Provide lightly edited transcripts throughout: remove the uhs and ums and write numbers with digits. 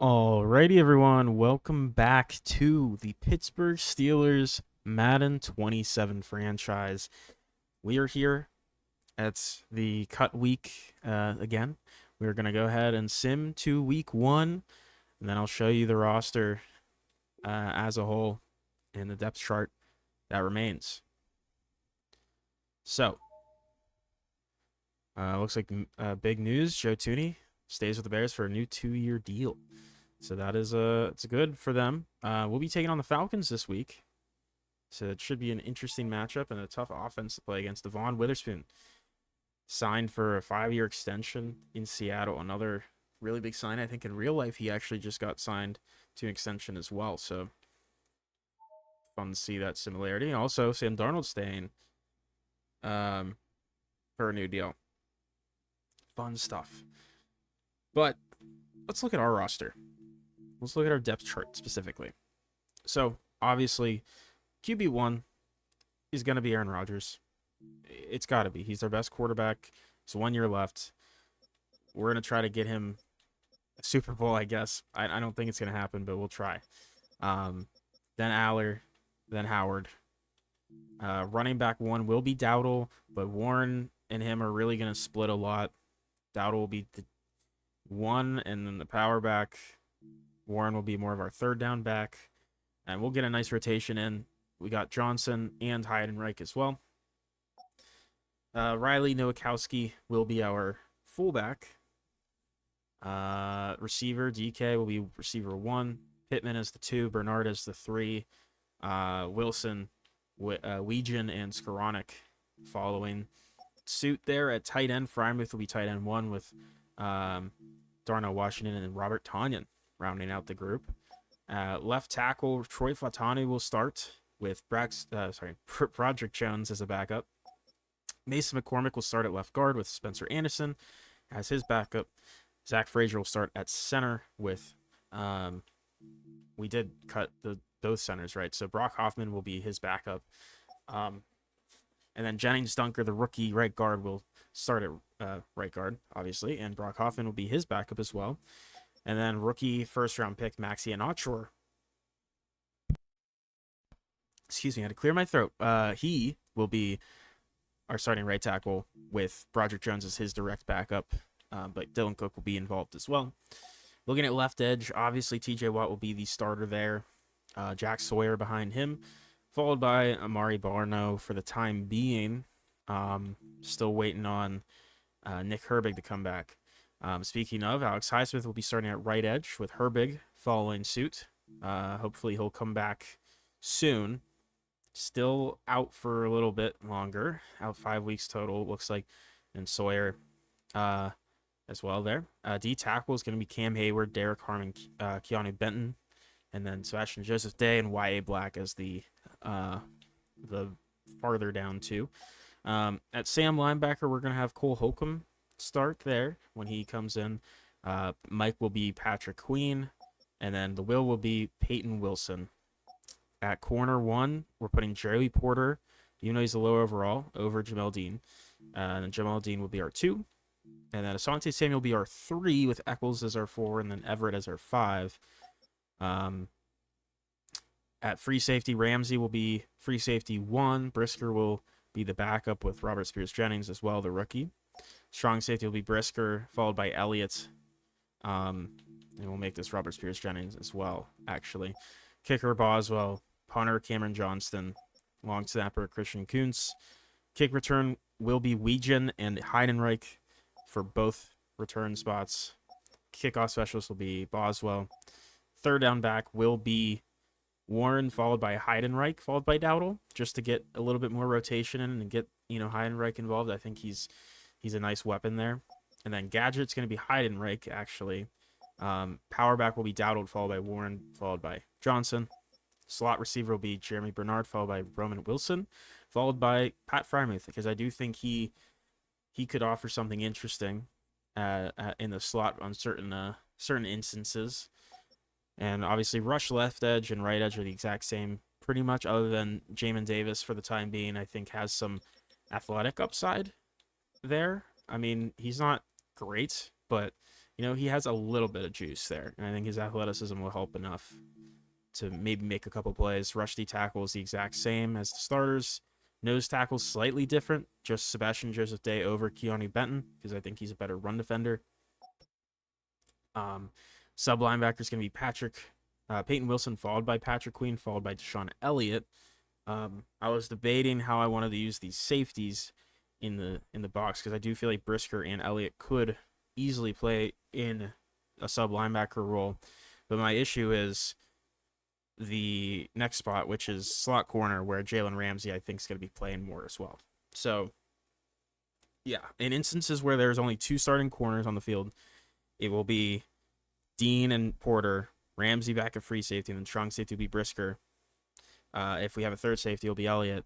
Alrighty, everyone. Welcome back to the Pittsburgh Steelers Madden 27 franchise. We are here at the cut week again. We're going to go ahead and sim to week one, and then I'll show you the roster as a whole and the depth chart that remains. So, looks like big news. Joe Tooney stays with the Bears for a new 2-year deal. So that is it's good for them. We'll be taking on the Falcons this week. So it should be an interesting matchup and a tough offense to play against. Devon Witherspoon signed for a 5-year extension in Seattle. Another really big sign. I think in real life he actually just got signed to an extension as well. So fun to see that similarity. Also, Sam Darnold staying for a new deal. Fun stuff. But let's look at our roster. Let's look at our depth chart specifically. So, obviously, QB1 is going to be Aaron Rodgers. It's got to be. He's our best quarterback. There's 1 year left. We're going to try to get him a Super Bowl, I guess. I don't think it's going to happen, but we'll try. Then Aller, then Howard. Running back 1 will be Dowdle, but Warren and him are really going to split a lot. Dowdle will be the 1, and then the power back. Warren will be more of our third down back, and we'll get a nice rotation in. We got Johnson and Heidenreich as well. Riley Nowakowski will be our fullback. Receiver, DK will be receiver 1. Pittman is the 2. Bernard is the 3. Wilson, Weegan, and Skoranek following suit there. At tight end, Frymouth will be tight end 1 with Darnell Washington and Robert Tonyan rounding out the group. Left tackle, Troy Fautanu will start with Broderick Jones as a backup. Mason McCormick will start at left guard with Spencer Anderson as his backup. Zach Frazier will start at center with, we did cut those centers, right? So Brock Hoffman will be his backup. And then Jennings Dunker, the rookie right guard, will start at right guard, obviously, and Brock Hoffman will be his backup as well. And then rookie first-round pick Maxie Anachor. Excuse me, I had to clear my throat. He will be our starting right tackle with Broderick Jones as his direct backup, but Dylan Cook will be involved as well. Looking at left edge, obviously TJ Watt will be the starter there. Jack Sawyer behind him, followed by Amari Barno for the time being. Still waiting on Nick Herbig to come back. Speaking of, Alex Highsmith will be starting at right edge with Herbig following suit. Hopefully he'll come back soon. Still out for a little bit longer. Out 5 weeks total, it looks like. And Sawyer as well there. D tackle is going to be Cam Hayward, Derek Harmon, Keanu Benton, and then Sebastian Joseph Day and Y.A. Black as the farther down two. At Sam linebacker, we're going to have Cole Holcomb start there when he comes in. Mike will be Patrick Queen, and then the will be Peyton Wilson. At corner 1, we're putting Joey Porter, even though he's a low overall, over Jamel Dean. And then Jamel Dean will be our 2. And then Asante Samuel will be our 3 with Eccles as our 4, and then Everett as our 5. At free safety, Ramsey will be free safety 1. Brisker will be the backup with Robert Spears-Jennings as well, the rookie. Strong safety will be Brisker, followed by Elliott. And we'll make this Robert Spears-Jennings as well, actually. Kicker, Boswell. Punter, Cameron Johnston. Long snapper, Christian Kuntz. Kick return will be Weegan and Heidenreich for both return spots. Kickoff specialist will be Boswell. Third down back will be Warren, followed by Heidenreich, followed by Dowdle, just to get a little bit more rotation in and get, Heidenreich involved. I think he's a nice weapon there. And then Gadget's going to be Heidenreich, actually. Power back will be Dowdle, followed by Warren, followed by Johnson. Slot receiver will be Jeremy Bernard, followed by Roman Wilson, followed by Pat Frymouth, because I do think he could offer something interesting in the slot on certain instances. And obviously, rush left edge and right edge are the exact same, pretty much, other than Jamin Davis for the time being, I think has some athletic upside there. I mean, he's not great, but he has a little bit of juice there, and I think his athleticism will help enough to maybe make a couple plays. Rush D tackle is the exact same as the starters. Nose tackle slightly different, just Sebastian Joseph Day over Keanu Benton, because I think he's a better run defender. Sub linebacker is going to be Peyton Wilson, followed by Patrick Queen, followed by Deshaun Elliott. I was debating how I wanted to use these safeties in the box, because I do feel like Brisker and Elliott could easily play in a sub linebacker role, but my issue is the next spot, which is slot corner, where Jalen Ramsey I think is going to be playing more as well. So yeah, in instances where there's only 2 starting corners on the field, it will be Dean and Porter, Ramsey back at free safety, and then strong safety will be Brisker. If we have a third safety, it'll be Elliott.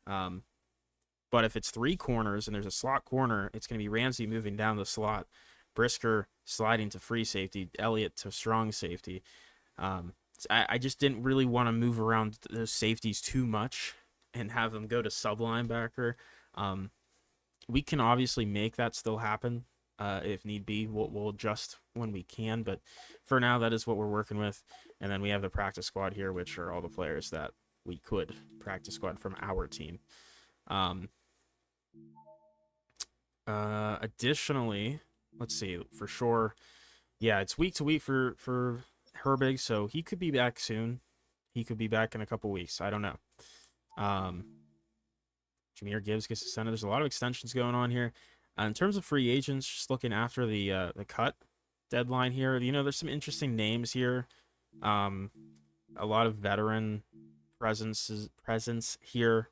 But if it's 3 corners and there's a slot corner, it's going to be Ramsey moving down the slot, Brisker sliding to free safety, Elliott to strong safety. I just didn't really want to move around those safeties too much and have them go to sub linebacker. We can obviously make that still happen if need be. We'll adjust when we can, but for now, that is what we're working with. And then we have the practice squad here, which are all the players that we could practice squad from our team. Additionally, let's see, for sure. Yeah, it's week to week for Herbig, so he could be back soon. He could be back in a couple weeks. I don't know. Jahmyr Gibbs gets extended. There's a lot of extensions going on here. In terms of free agents, just looking after the cut deadline here, there's some interesting names here. A lot of veteran presence here.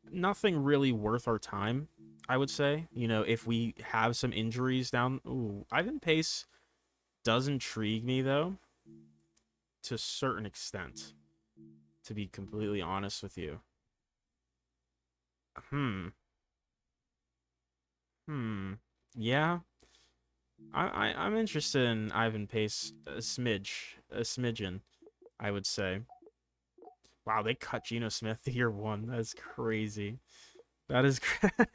Nothing really worth our time, I would say. If we have some injuries down... Ooh, Ivan Pace does intrigue me, though, to a certain extent, to be completely honest with you. Yeah. I'm interested in Ivan Pace a smidgen, I would say. Wow, they cut Geno Smith year 1. That's crazy. That is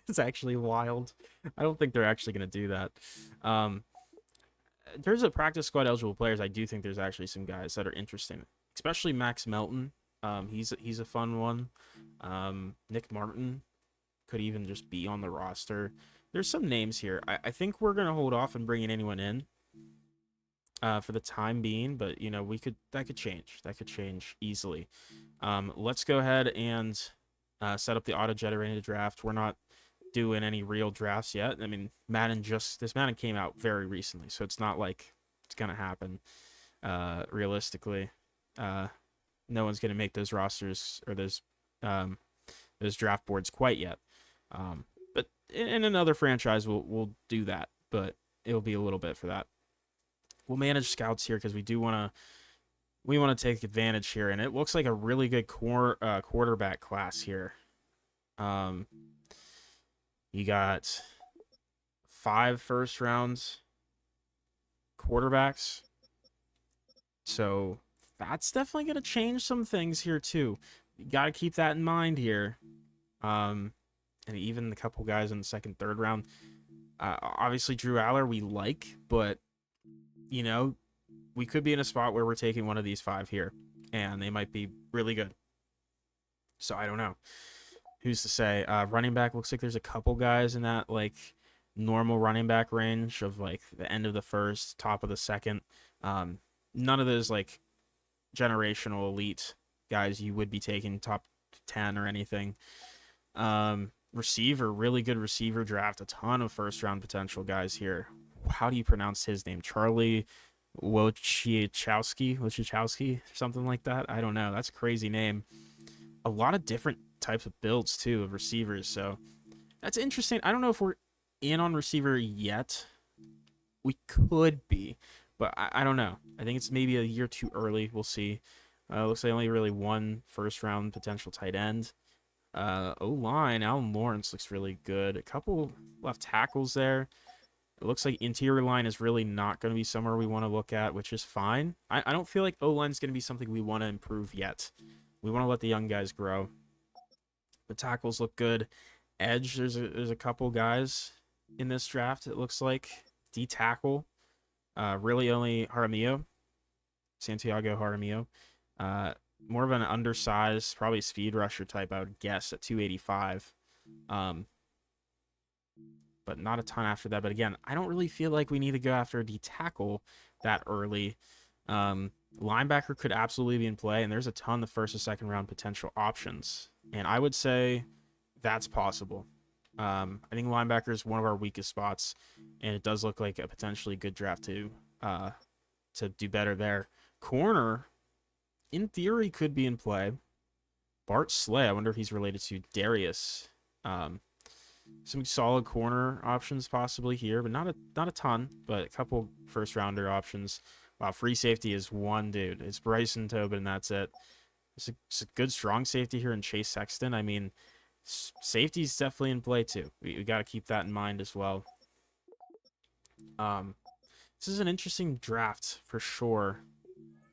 it's actually wild. I don't think they're actually going to do that. In terms of practice squad eligible players, I do think there's actually some guys that are interesting, especially Max Melton. He's a fun one. Nick Martin could even just be on the roster. There's some names here. I think we're going to hold off on bringing anyone in for the time being, but that could change. That could change easily. Let's go ahead and set up the auto-generated draft. We're not doing any real drafts yet. I mean, this Madden came out very recently, so it's not like it's gonna happen realistically. No one's gonna make those rosters or those draft boards quite yet. But in another franchise, we'll do that, but it'll be a little bit for that. We'll manage scouts here because we want to take advantage here, and it looks like a really good quarterback class here. You got 5 first rounds quarterbacks, so that's definitely going to change some things here too. You got to keep that in mind here. And even the couple guys in the second, third round. Obviously, Drew Aller we like, but we could be in a spot where we're taking one of these 5 here, and they might be really good. So I don't know. Who's to say? Running back, looks like there's a couple guys in that normal running back range of the end of the first, top of the second. None of those generational elite guys you would be taking top 10 or anything. Receiver, really good receiver draft. A ton of first round potential guys here. How do you pronounce his name? Charlie Wojciechowski, something like that. I don't know. That's a crazy name. A lot of different types of builds too of receivers. So that's interesting. I don't know if we're in on receiver yet. We could be, but I don't know. I think it's maybe a year too early. We'll see. Looks like only really 1 first round potential tight end. O-line, Alan Lawrence looks really good. A couple left tackles there. It looks like interior line is really not going to be somewhere we want to look at, which is fine. I don't feel like O-line is going to be something we want to improve yet. We want to let the young guys grow. The tackles look good. Edge, there's a couple guys in this draft, it looks like. D-tackle. Really only Jaramillo, Santiago Jaramillo. Uh, More of an undersized, probably speed rusher type, I would guess, at 285. Um, but not a ton after that. But again, I don't really feel like we need to go after a D tackle that early. Linebacker could absolutely be in play, and there's a ton of first and second round potential options. And I would say that's possible. I think linebacker is one of our weakest spots, and it does look like a potentially good draft to do better there. Corner, in theory, could be in play. Bart Slay, I wonder if he's related to Darius. Um, some solid corner options possibly here, but not a ton, but a couple first rounder options. Wow, free safety is one dude. It's Bryson Tobin, and that's it. It's a good strong safety here in Chase Sexton. I mean, safety's definitely in play too. We got to keep that in mind as well. Um, this is an interesting draft for sure.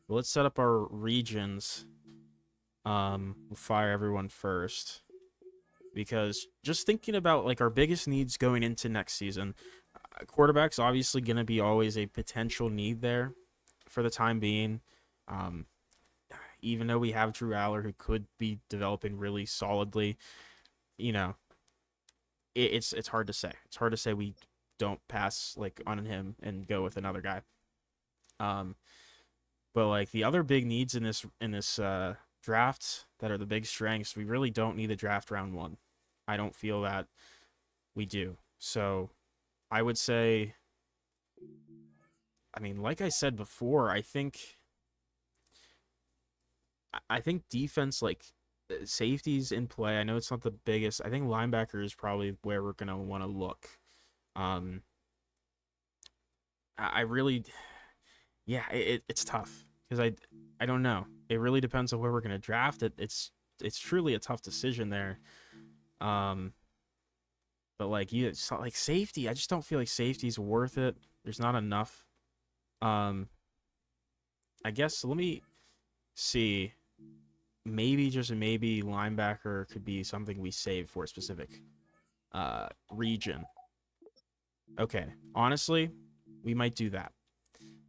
But let's set up our regions. We'll fire everyone first because just thinking about like our biggest needs going into next season, quarterback's obviously going to be always a potential need there for the time being. Um, Even though we have Drew Aller who could be developing really solidly, you know, it's hard to say. It's hard to say we don't pass like on him and go with another guy. Um, but like the other big needs in this draft that are the big strengths, we really don't need to draft round one. I don't feel that we do. So I would say, I mean, like I said before, I think defense, like safeties in play. I know it's not the biggest. I think linebacker is probably where we're gonna want to look. Um, I really, yeah, it's tough because I don't know. It really depends on where we're gonna draft it. It's truly a tough decision there. Um, but like you, like safety, I just don't feel like safety's worth it. There's not enough. Um, I guess let me see. Maybe just maybe linebacker could be something we save for a specific region. Okay, honestly, we might do that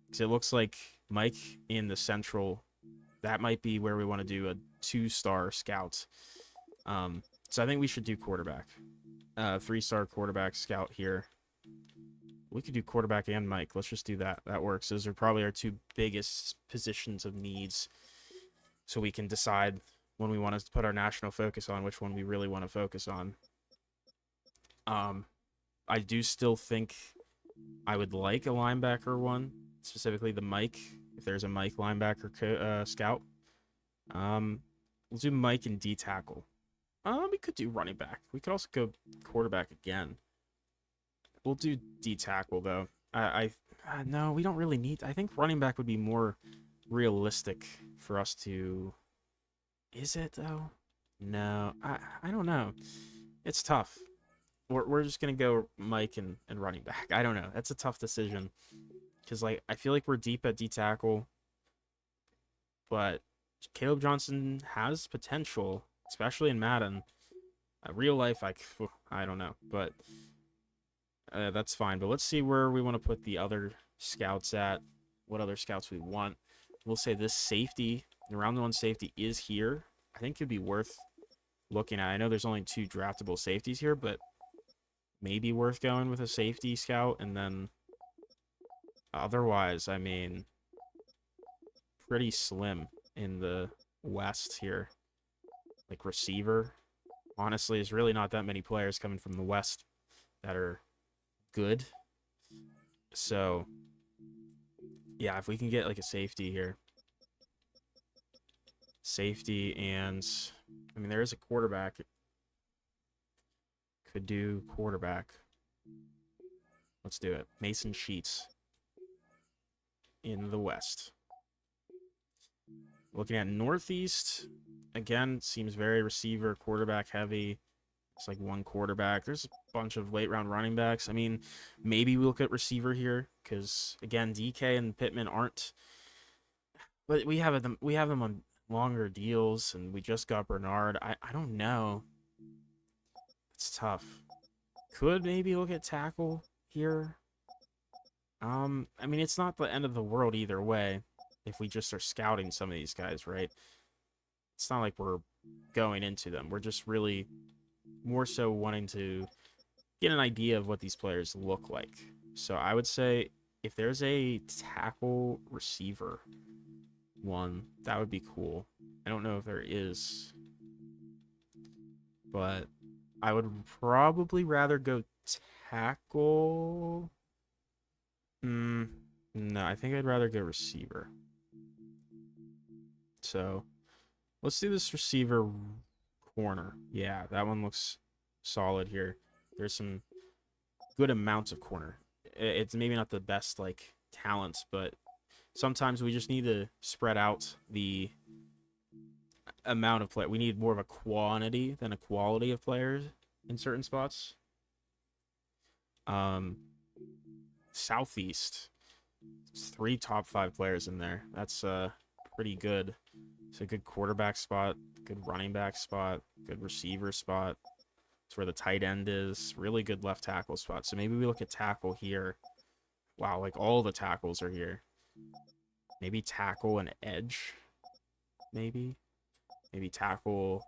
because it looks like Mike in the central. That might be where we want to do a 2-star scout. So I think we should do quarterback. 3-star quarterback scout here. We could do quarterback and Mike. Let's just do that. That works. Those are probably our two biggest positions of needs. So we can decide when we want to put our national focus on which one we really want to focus on. I do still think I would like a linebacker one, specifically the Mike, if there's a Mike linebacker scout. We'll do Mike and D tackle. We could do running back. We could also go quarterback again. We'll do D tackle though. No, we don't really need. I think running back would be more realistic for us to. Is it though? No, I don't know. It's tough. We're just gonna go Mike and running back. I don't know. That's a tough decision because like I feel like we're deep at D tackle, but Caleb Johnson has potential, especially in Madden. Real life, I don't know, but that's fine. But let's see where we want to put the other scouts at. What other scouts we want? We'll say this safety, the round one safety is here. I think it'd be worth looking at. I know there's only 2 draftable safeties here, but maybe worth going with a safety scout. And then otherwise, I mean, pretty slim in the West here. Like receiver, honestly, there's really not that many players coming from the West that are good. So, yeah, if we can get like a safety here. Safety and, I mean, there is a quarterback. Could do quarterback. Let's do it. Mason Sheets in the West. Looking at Northeast, again, seems very receiver, quarterback heavy. It's like one quarterback. There's a bunch of late round running backs. I mean, maybe we look at receiver here because again, DK and Pittman aren't. But we have them on longer deals, and we just got Bernard. I don't know. It's tough. Could maybe look at tackle here. I mean, it's not the end of the world either way if we just are scouting some of these guys, right? It's not like we're going into them. We're just really more so wanting to get an idea of what these players look like. So I would say if there's a tackle receiver one, that would be cool. I don't know if there is, but I would probably rather go tackle. No, I think I'd rather go receiver. So let's do this receiver corner. Yeah, that one looks solid here. There's some good amounts of corner. It's maybe not the best like talents, but sometimes we just need to spread out the amount of play. We need more of a quantity than a quality of players in certain spots. Um, Southeast, it's 3 top 5 players in there. That's pretty good. It's a good quarterback spot, good running back spot, good receiver spot. It's where the tight end is. Really good left tackle spot. So maybe we look at tackle here. Wow, like all the tackles are here. Maybe tackle and edge. Maybe tackle.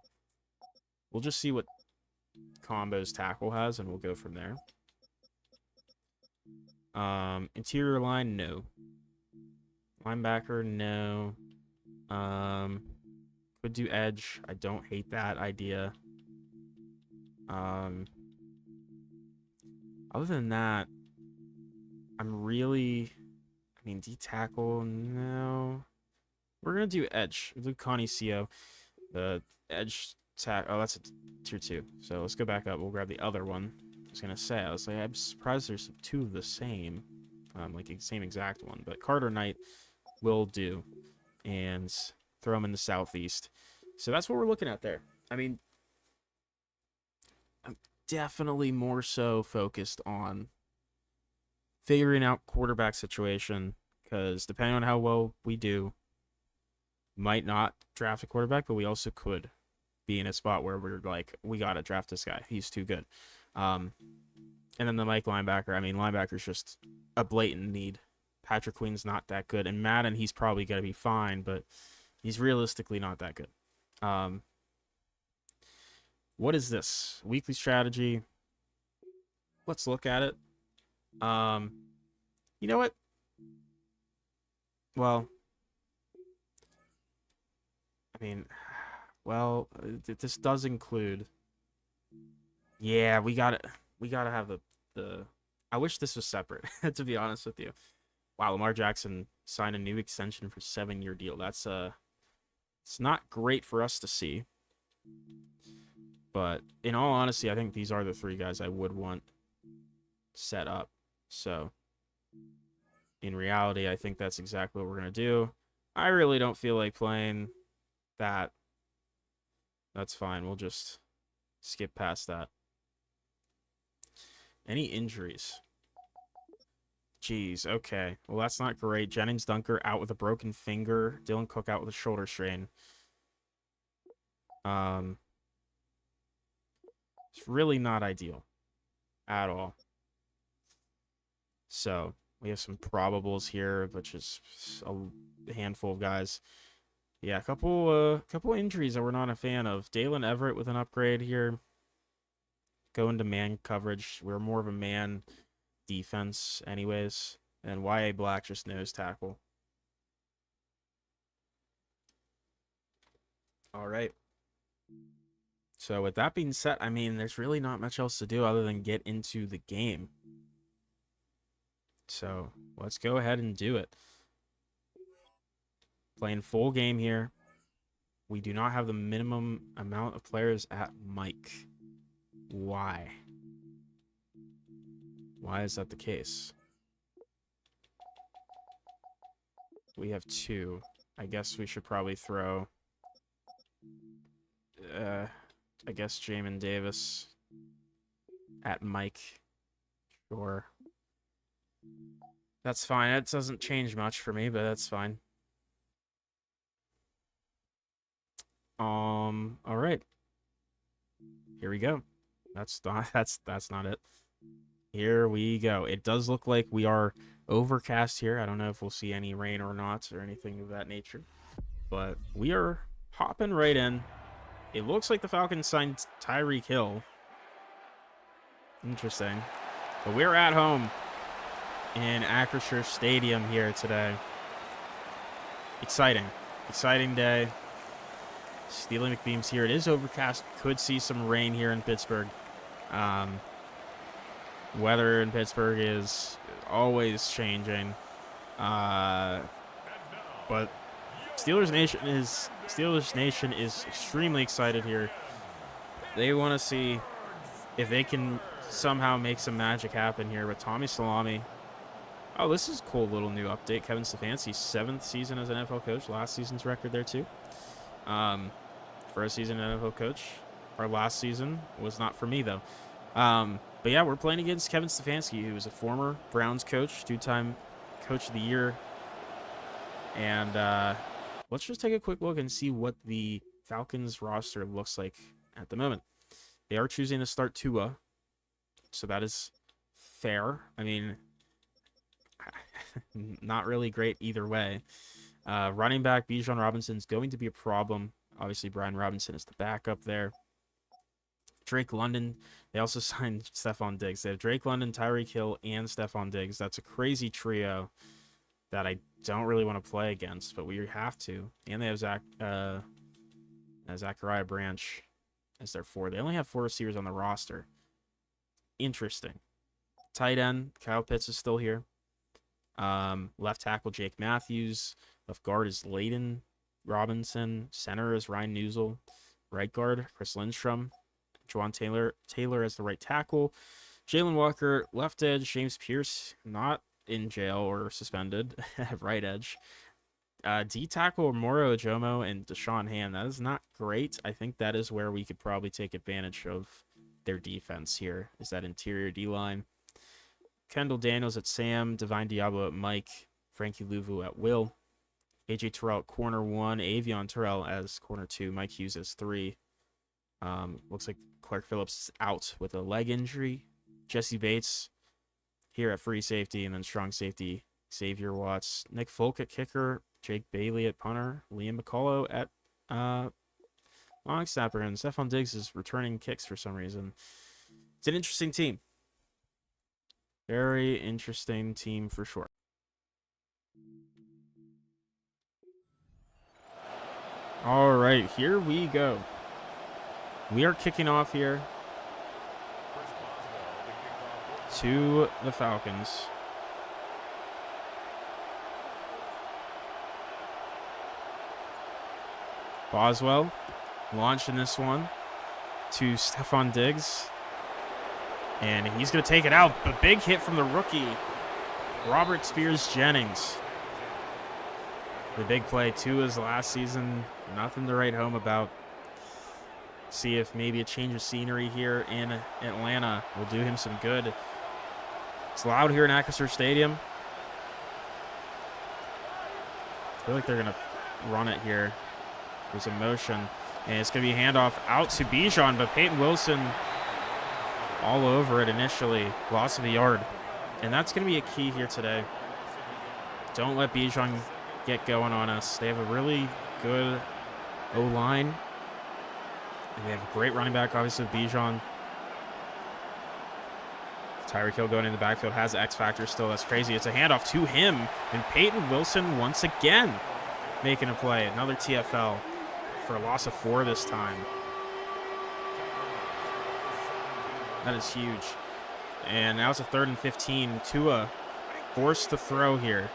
We'll just see what combos tackle has, and we'll go from there. Interior line, no. Linebacker, no. Could do edge. I don't hate that idea. Other than that, I mean, D tackle, no. We're gonna do edge. We'll do Connie Co. The edge tack. Oh, that's a tier 2. So let's go back up. We'll grab the other one. I was gonna say, I'm surprised there's 2 of the same, like the same exact one. But Carter Knight will do, and throw him in the Southeast. So that's what we're looking at there. I mean, I'm definitely more so focused on figuring out quarterback situation, because depending on how well we do, might not draft a quarterback, but we also could be in a spot where we're like, we gotta draft this guy. He's too good. And then the Mike linebacker. I mean, linebacker's just a blatant need. Patrick Queen's not that good. And Madden, he's probably gonna be fine, but he's realistically not that good. What is this? Weekly strategy. Let's look at it. You know what? Well, I mean, this does include. Yeah, we gotta have the. I wish this was separate, to be honest with you. Wow, Lamar Jackson signed a new extension for 7-year deal. That's it's not great for us to see. But in all honesty, I think these are the 3 guys I would want set up. So in reality, I think that's exactly what we're gonna do. I really don't feel like playing that. That's fine. We'll just skip past that. Any injuries? Jeez, okay. Well, that's not great. Jennings Dunker out with a broken finger. Dylan Cook out with a shoulder strain. It's really not ideal at all. So we have some probables here, which is a handful of guys. Yeah, a couple injuries that we're not a fan of. Dalen Everett with an upgrade here. Going to man coverage. We're more of a man defense anyways. And Y.A. Black just nose tackle. All right. So with that being said, I mean, there's really not much else to do other than get into the game. So let's go ahead and do it. Playing full game here. We do not have the minimum amount of players at Mike. Why? Why is that the case? We have 2. I guess we should probably throw... I guess Jamin Davis at Mike. Sure. That's fine. It doesn't change much for me, but that's fine. All right. Here we go. That's not it. Here we go. It does look like we are overcast here. I don't know if we'll see any rain or not or anything of that nature. But we are hopping right in. It looks like the Falcons signed Tyreek Hill. Interesting. But we're at home in Acrisure Stadium here today. Exciting. Exciting day. Steely McBeam's here. It is overcast. Could see some rain here in Pittsburgh. Weather in Pittsburgh is always changing. But Steelers Nation is extremely excited here. They want to see if they can somehow make some magic happen here with Tommy Salami. Oh, this is a cool little new update. Kevin Stefanski's 7th season as an NFL coach. Last season's record there too. First season NFL coach. Our last season was not for me though. But yeah, we're playing against Kevin Stefanski, who is a former Browns coach, 2-time Coach of the Year. And let's just take a quick look and see what the Falcons roster looks like at the moment. They are choosing to start Tua, so that is fair. I mean, not really great either way. Running back Bijan Robinson is going to be a problem. Obviously, Brian Robinson is the backup there. Drake London, they also signed Stephon Diggs. They have Drake London, Tyreek Hill, and Stephon Diggs. That's a crazy trio that I don't really want to play against, but we have to. And they have Zachariah Branch as their 4. They only have 4 receivers on the roster. Interesting. Tight end, Kyle Pitts is still here. Left tackle, Jake Matthews. Left guard is Layden Robinson. Center is Ryan Newsel. Right guard, Chris Lindstrom. Juwan Taylor as the right tackle. Jalen Walker, left edge. James Pierce, not in jail or suspended at right edge. D tackle, Moro Ojomo and Deshaun Hand. That is not great. I think that is where we could probably take advantage of their defense here, is that interior D-line. Kendall Daniels at Sam, Divine Diablo at Mike, Frankie Louvu at Will, AJ Terrell at corner 1, Avion Terrell as corner 2, Mike Hughes as 3. Looks like Clark Phillips is out with a leg injury. Jesse Bates here at free safety, and then strong safety Xavier Watts. Nick Folk at kicker, Jake Bailey at punter, Liam McCullough at long snapper, and Stephon Diggs is returning kicks for some reason. It's an interesting team. Very interesting team for sure. All right, here we go. We are kicking off here to the Falcons. Boswell launching this one to Stephon Diggs. And he's going to take it out. A big hit from the rookie, Robert Spears-Jennings. The big play, Tua's last season. Nothing to write home about. See if maybe a change of scenery here in Atlanta will do him some good. It's loud here in Acrisure Stadium. I feel like they're going to run it here. There's a motion. And it's going to be a handoff out to Bijan, but Peyton Wilson all over it initially. Loss of a yard. And that's going to be a key here today. Don't let Bijan get going on us. They have a really good O-line. And they have a great running back, obviously, with Bijan. Tyreek Hill going in the backfield has X factor still. That's crazy. It's a handoff to him. And Peyton Wilson once again making a play. Another TFL for a loss of 4 this time. That is huge. And now it's a 3rd and 15. Tua forced to throw here.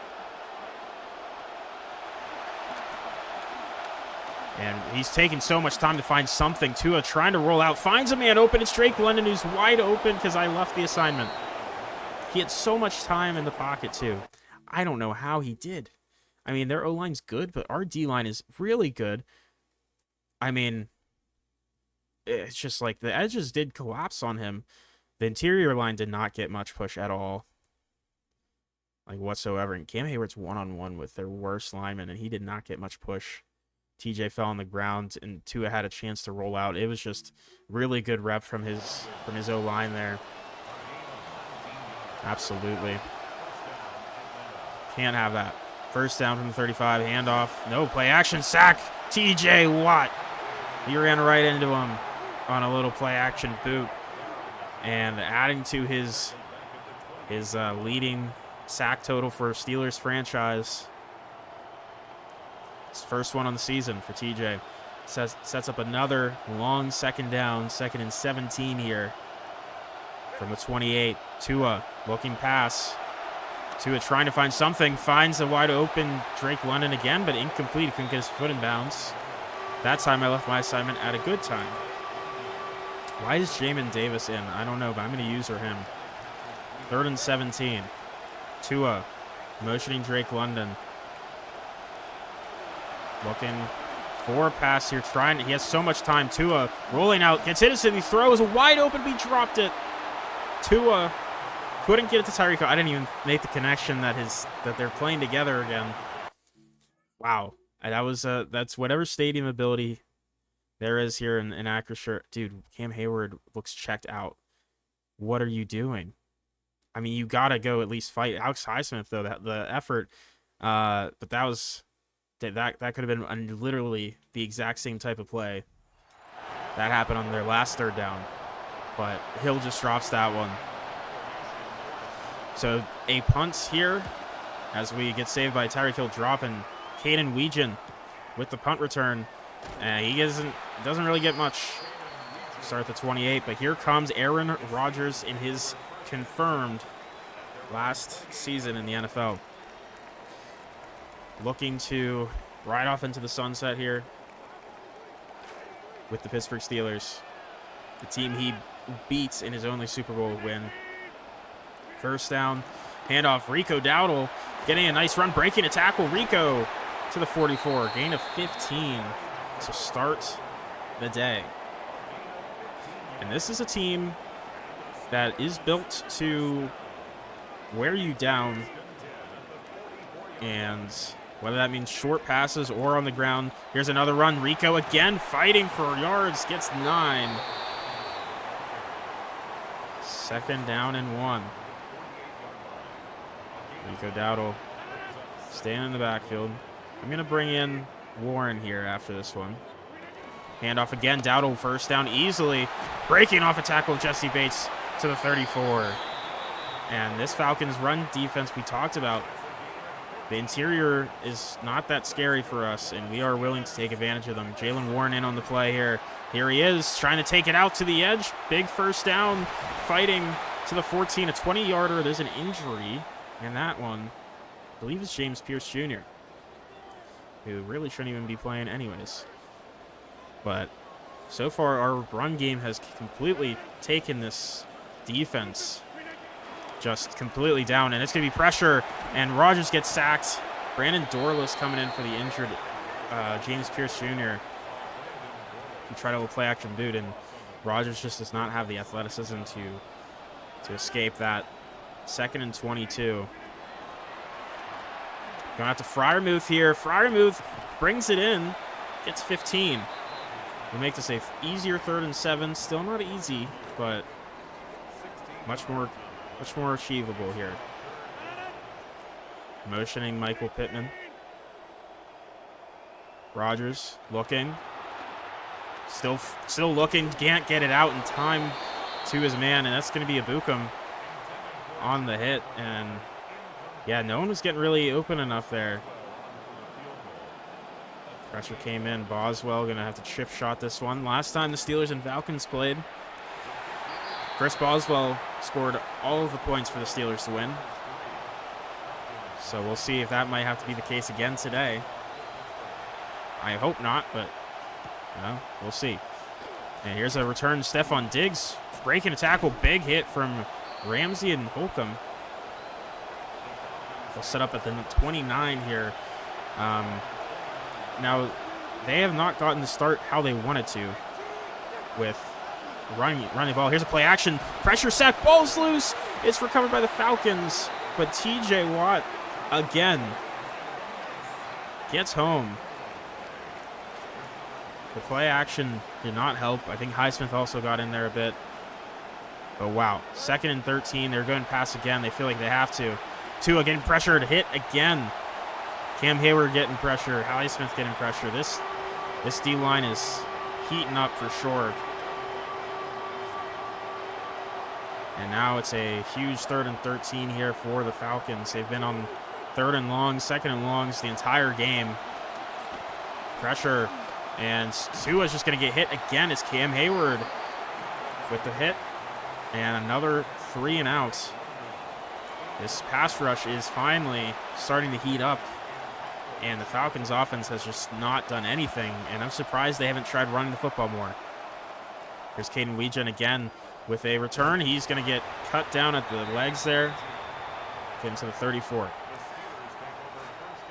And he's taking so much time to find something. Tua trying to roll out. Finds a man open. It's Drake London who's wide open because I left the assignment. He had so much time in the pocket too. I don't know how he did. I mean, their O-line's good, but our D-line is really good. I mean, it's just like the edges did collapse on him. The interior line did not get much push at all. Like whatsoever. And Cam Hayward's one-on-one with their worst lineman, and he did not get much push. TJ fell on the ground, and Tua had a chance to roll out. It was just really good rep from his O-line there. Absolutely. Can't have that. First down from the 35, handoff. No play action, sack. TJ Watt. He ran right into him on a little play action boot. And adding to his leading sack total for Steelers franchise. His first one on the season for TJ. Sets up another long second down, 2nd and 17 here from the 28. Tua looking pass. Tua trying to find something, finds a wide open Drake London again, but incomplete. He couldn't get his foot in bounds. That time I left my assignment at a good time. Why is Jamin Davis in? I don't know, but I'm going to use him. 3rd and 17. Tua motioning Drake London. Looking for a pass here. He has so much time. Tua rolling out. Gets hit. He throws. Wide open. He dropped it. Tua couldn't get it to Tyreek. I didn't even make the connection that they're playing together again. Wow. That was that's whatever stadium ability there is here in Acrisure. Dude, Cam Hayward looks checked out. What are you doing? I mean, you gotta go at least fight Alex Highsmith though. The effort, but that was that could have been literally the exact same type of play that happened on their last 3rd down. But Hill just drops that one. So a punt here as we get saved by Tyreek Hill dropping. Caden Weegan with the punt return. He doesn't really get much. Start at the 28, but here comes Aaron Rodgers in his confirmed last season in the NFL. Looking to ride off into the sunset here with the Pittsburgh Steelers, the team he beats in his only Super Bowl win. First down, handoff, Rico Dowdle getting a nice run, breaking a tackle. Rico to the 44, gain of 15 to start the day. And this is a team that is built to wear you down, and whether that means short passes or on the ground. Here's another run. Rico again fighting for yards, gets 9. 2nd down and 1. Rico Dowdle staying in the backfield. I'm going to bring in Warren here after this one. Handoff again. Dowdle first down easily. Breaking off a tackle of Jesse Bates to the 34. And this Falcons run defense we talked about, the interior is not that scary for us, and we are willing to take advantage of them. Jalen Warren in on the play here. Here he is, trying to take it out to the edge. Big first down, fighting to the 14, a 20-yarder. There's an injury, and that one, I believe, is James Pierce Jr., who really shouldn't even be playing anyways. But so far, our run game has completely taken this defense just completely down, and it's going to be pressure, and Rodgers gets sacked. Brandon Dorless coming in for the injured James Pierce Jr. He tried to play action boot, and Rodgers just does not have the athleticism to escape that. 2nd and 22. Going out to Freiermuth here. Freiermuth brings it in, gets 15. We make this a easier 3rd and 7. Still not easy, but much more achievable here. Motioning Michael Pittman. Rodgers looking. Still looking. Can't get it out in time to his man, and that's going to be Abukum on the hit. And yeah, no one was getting really open enough there. Pressure came in. Boswell going to have to chip shot this one. Last time the Steelers and Falcons played, Chris Boswell scored all of the points for the Steelers to win. So we'll see if that might have to be the case again today. I hope not, but we'll see. And here's a return. Stephon Diggs breaking a tackle. Big hit from Ramsey and Holcomb. They'll set up at the 29 here. Now, they have not gotten to start how they wanted to with running the ball. Here's a play action. Pressure sack. Ball's loose. It's recovered by the Falcons. But TJ Watt, again, gets home. The play action did not help. I think Highsmith also got in there a bit. But wow. 2nd and 13. They're going to pass again. They feel like they have to. Tua getting pressured, hit again. Cam Hayward getting pressure. Highsmith getting pressure. This D-line is heating up for sure. And now it's a huge 3rd and 13 here for the Falcons. They've been on 3rd and longs, 2nd and longs the entire game. Pressure. And Tua's just going to get hit again. It's Cam Hayward with the hit. And another 3 and out. This pass rush is finally starting to heat up. And the Falcons offense has just not done anything. And I'm surprised they haven't tried running the football more. Here's Caden Weegen again with a return. He's going to get cut down at the legs there. Getting to the 34.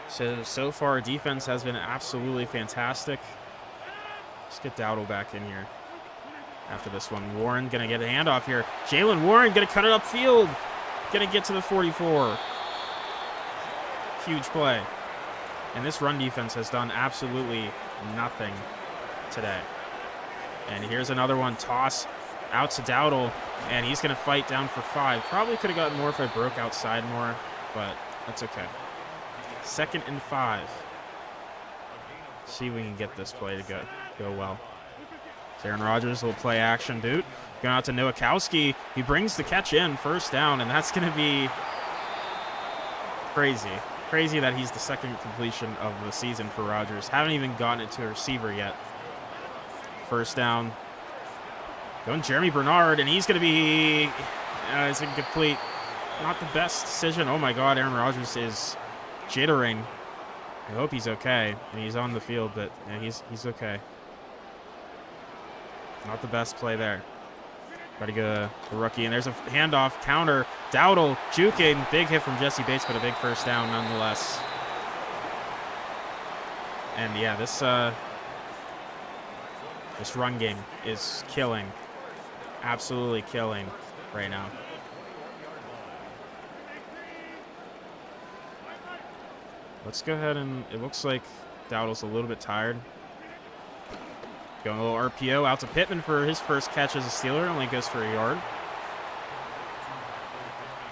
So far, defense has been absolutely fantastic. Let's get Dowdle back in here after this one. Warren going to get a handoff here. Jalen Warren going to cut it upfield. Going to get to the 44. Huge play. And this run defense has done absolutely nothing today. And here's another one. Toss out to Dowdle. And he's going to fight down for 5. Probably could have gotten more if I broke outside more, but that's okay. 2nd and 5. See if we can get this play to go well. Aaron Rodgers will play action boot. Going out to Nowakowski. He brings the catch in, 1st down, and that's going to be crazy. Crazy that he's the 2nd completion of the season for Rodgers. Haven't even gotten it to a receiver yet. 1st down. Going Jeremy Bernard, and he's going to be it's incomplete. Not the best decision. Oh, my God, Aaron Rodgers is jittering. I hope he's okay. And he's on the field, but yeah, he's okay. Not the best play there. Try to get the rookie, and there's a handoff, counter. Dowdle juking. Big hit from Jesse Bates, but a big 1st down nonetheless. And yeah, this run game is killing. Absolutely killing right now. Let's go ahead and it looks like Dowdle's a little bit tired. Going a little RPO out to Pittman for his 1st catch as a Steeler. Only goes for a yard.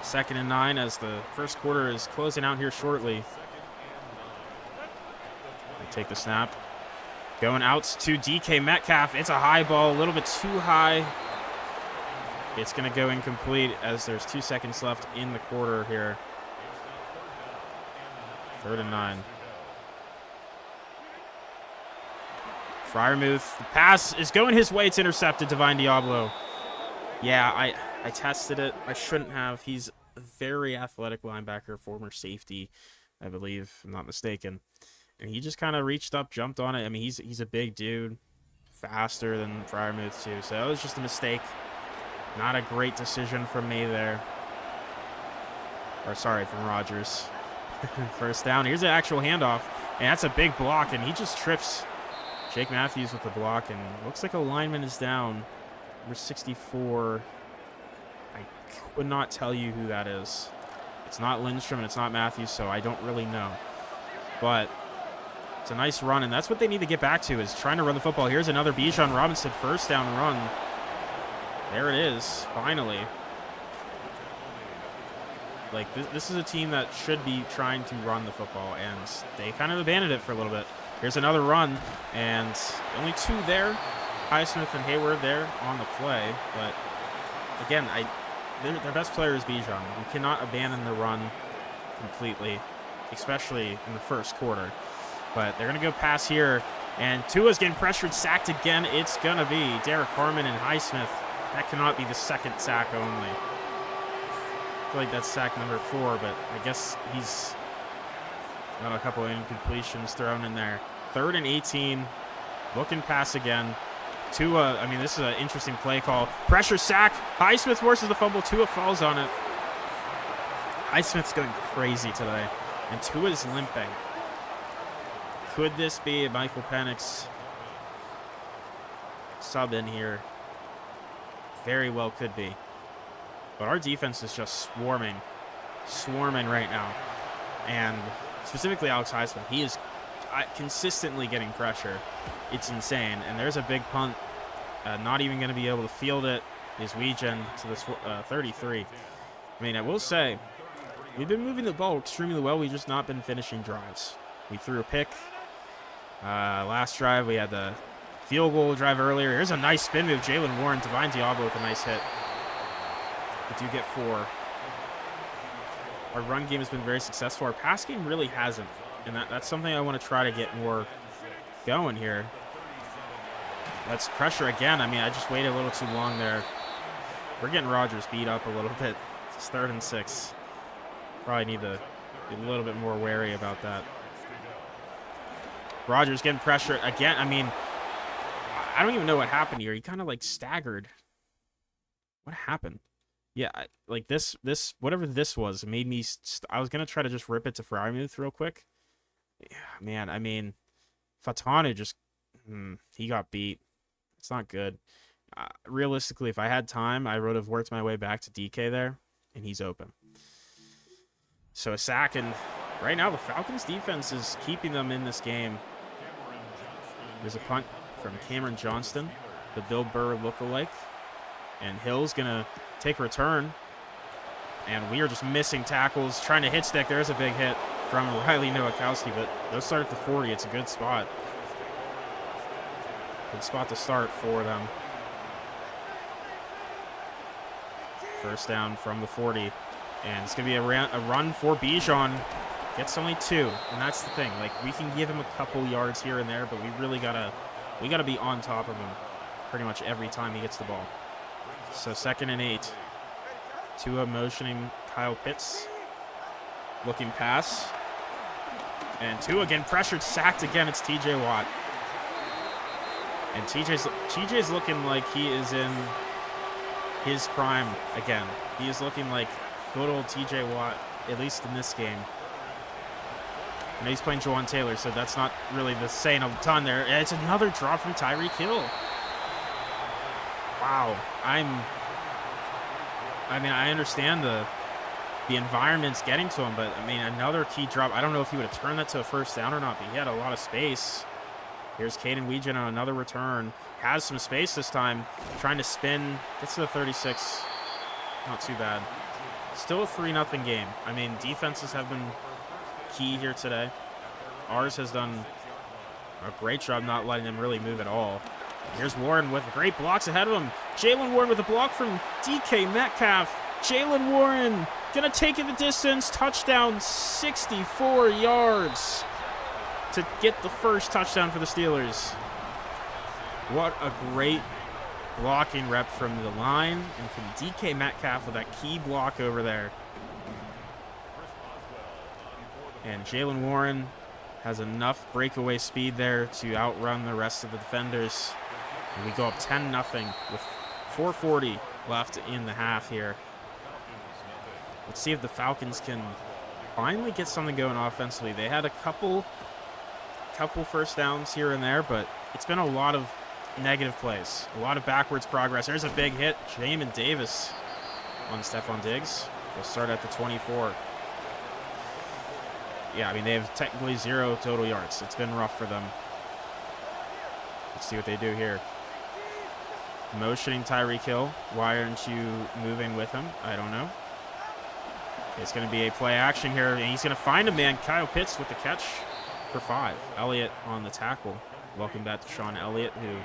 2nd and 9 as the 1st quarter is closing out here shortly. They take the snap. Going out to DK Metcalf. It's a high ball, a little bit too high. It's going to go incomplete as there's 2 seconds left in the quarter here. 3rd and 9. Freiermuth, the pass is going his way. It's intercepted. Divine Diablo. Yeah, I tested it. I shouldn't have. He's a very athletic linebacker, former safety, I believe, if I'm not mistaken. And he just kind of reached up, jumped on it. I mean, he's a big dude, faster than Freiermuth too. So it was just a mistake. Not a great decision from me there. Or sorry, from Rodgers. 1st down. Here's an actual handoff, and that's a big block, and he just trips Jake Matthews with the block, and looks like a lineman is down. Number 64. I could not tell you who that is. It's not Lindstrom, and it's not Matthews, so I don't really know. But it's a nice run, and that's what they need to get back to, is trying to run the football. Here's another Bijan Robinson 1st down run. There it is, finally. Like, this is a team that should be trying to run the football, and they kind of abandoned it for a little bit. Here's another run, and only 2 there. Highsmith and Hayward there on the play. But, again, their best player is Bijan. You cannot abandon the run completely, especially in the 1st quarter. But they're going to go pass here, and Tua's getting pressured, sacked again. It's going to be Derek Harmon and Highsmith. That cannot be the 2nd sack only. I feel like that's sack number 4, but I guess he's got a couple of incompletions thrown in there. 3rd and 18. Looking pass again. Tua, I mean, this is an interesting play call. Pressure sack. Highsmith forces the fumble. Tua falls on it. Highsmith's going crazy today, and Tua's limping. Could this be a Michael Penix sub in here? Very well could be. But our defense is just swarming right now. And specifically Alex Highsmith, he is consistently getting pressure. It's insane. And there's a big punt. Not even going to be able to field it is Weegen to this 33. I mean, I will say, we've been moving the ball extremely well. We've just not been finishing drives. We threw a pick last drive. We had the field goal drive earlier. Here's a nice spin move. Jalen Warren, Divine Diablo with a nice hit. We do get 4. Our run game has been very successful. Our pass game really hasn't. And that's something I want to try to get more going here. That's pressure again. I mean, I just waited a little too long there. We're getting Rodgers beat up a little bit. It's 3rd and 6. Probably need to be a little bit more wary about that. Rodgers getting pressure again. I mean, I don't even know what happened here. He kind of like staggered. What happened? Yeah, like this, whatever this was, it made me. I was gonna try to just rip it to Frymuth real quick. Yeah, man. I mean, Fatanu just he got beat. It's not good. Realistically, if I had time, I would have worked my way back to DK there, and he's open. So a sack, and right now the Falcons defense is keeping them in this game. There's a punt from Cameron Johnston, the Bill Burr lookalike, and Hill's gonna take a return, and we are just missing tackles, trying to hit stick. There's a big hit from Riley Nowakowski, but they'll start at the 40. It's a good spot. Good spot to start for them. First down from the 40, and it's gonna be a run for Bijan. Gets only 2, and that's the thing. Like, we can give him a couple yards here and there, but we really gotta be on top of him pretty much every time he gets the ball. So 2nd and 8. Tua motioning Kyle Pitts. Looking pass. And Tua again pressured, sacked again. It's TJ Watt. And TJ's looking like he is in his prime again. He is looking like good old TJ Watt, at least in this game. I know he's playing Jawan Taylor, so that's not really saying a ton there. And it's another drop from Tyreek Hill. Wow. I mean, I understand the environment's getting to him, but I mean, another key drop. I don't know if he would have turned that to a first down or not, but he had a lot of space. Here's Caden Weegan on another return. Has some space this time. Trying to spin. Gets to the 36. Not too bad. Still a 3-0 game. I mean, defenses have been key here today. Ours has done a great job not letting them really move at all. Here's Warren with great blocks ahead of him. Jalen Warren with a block from DK Metcalf. Jalen Warren gonna take it the distance. Touchdown, 64 yards to get the first touchdown for the Steelers. What a great blocking rep from the line and from DK Metcalf with that key block over there. And Jalen Warren has enough breakaway speed there to outrun the rest of the defenders. And we go up 10-0 with 4:40 left in the half here. Let's see if the Falcons can finally get something going offensively. They had a couple first downs here and there, but it's been a lot of negative plays, a lot of backwards progress. There's a big hit. Jamin Davis on Stephon Diggs. They'll start at the 24. Yeah, I mean, they have technically 0 total yards. It's been rough for them. Let's see what they do here. Motioning Tyreek Hill. Why aren't you moving with him? I don't know. It's going to be a play action here, and he's going to find a man. Kyle Pitts with the catch for 5. Elliott on the tackle. Welcome back to Sean Elliott, who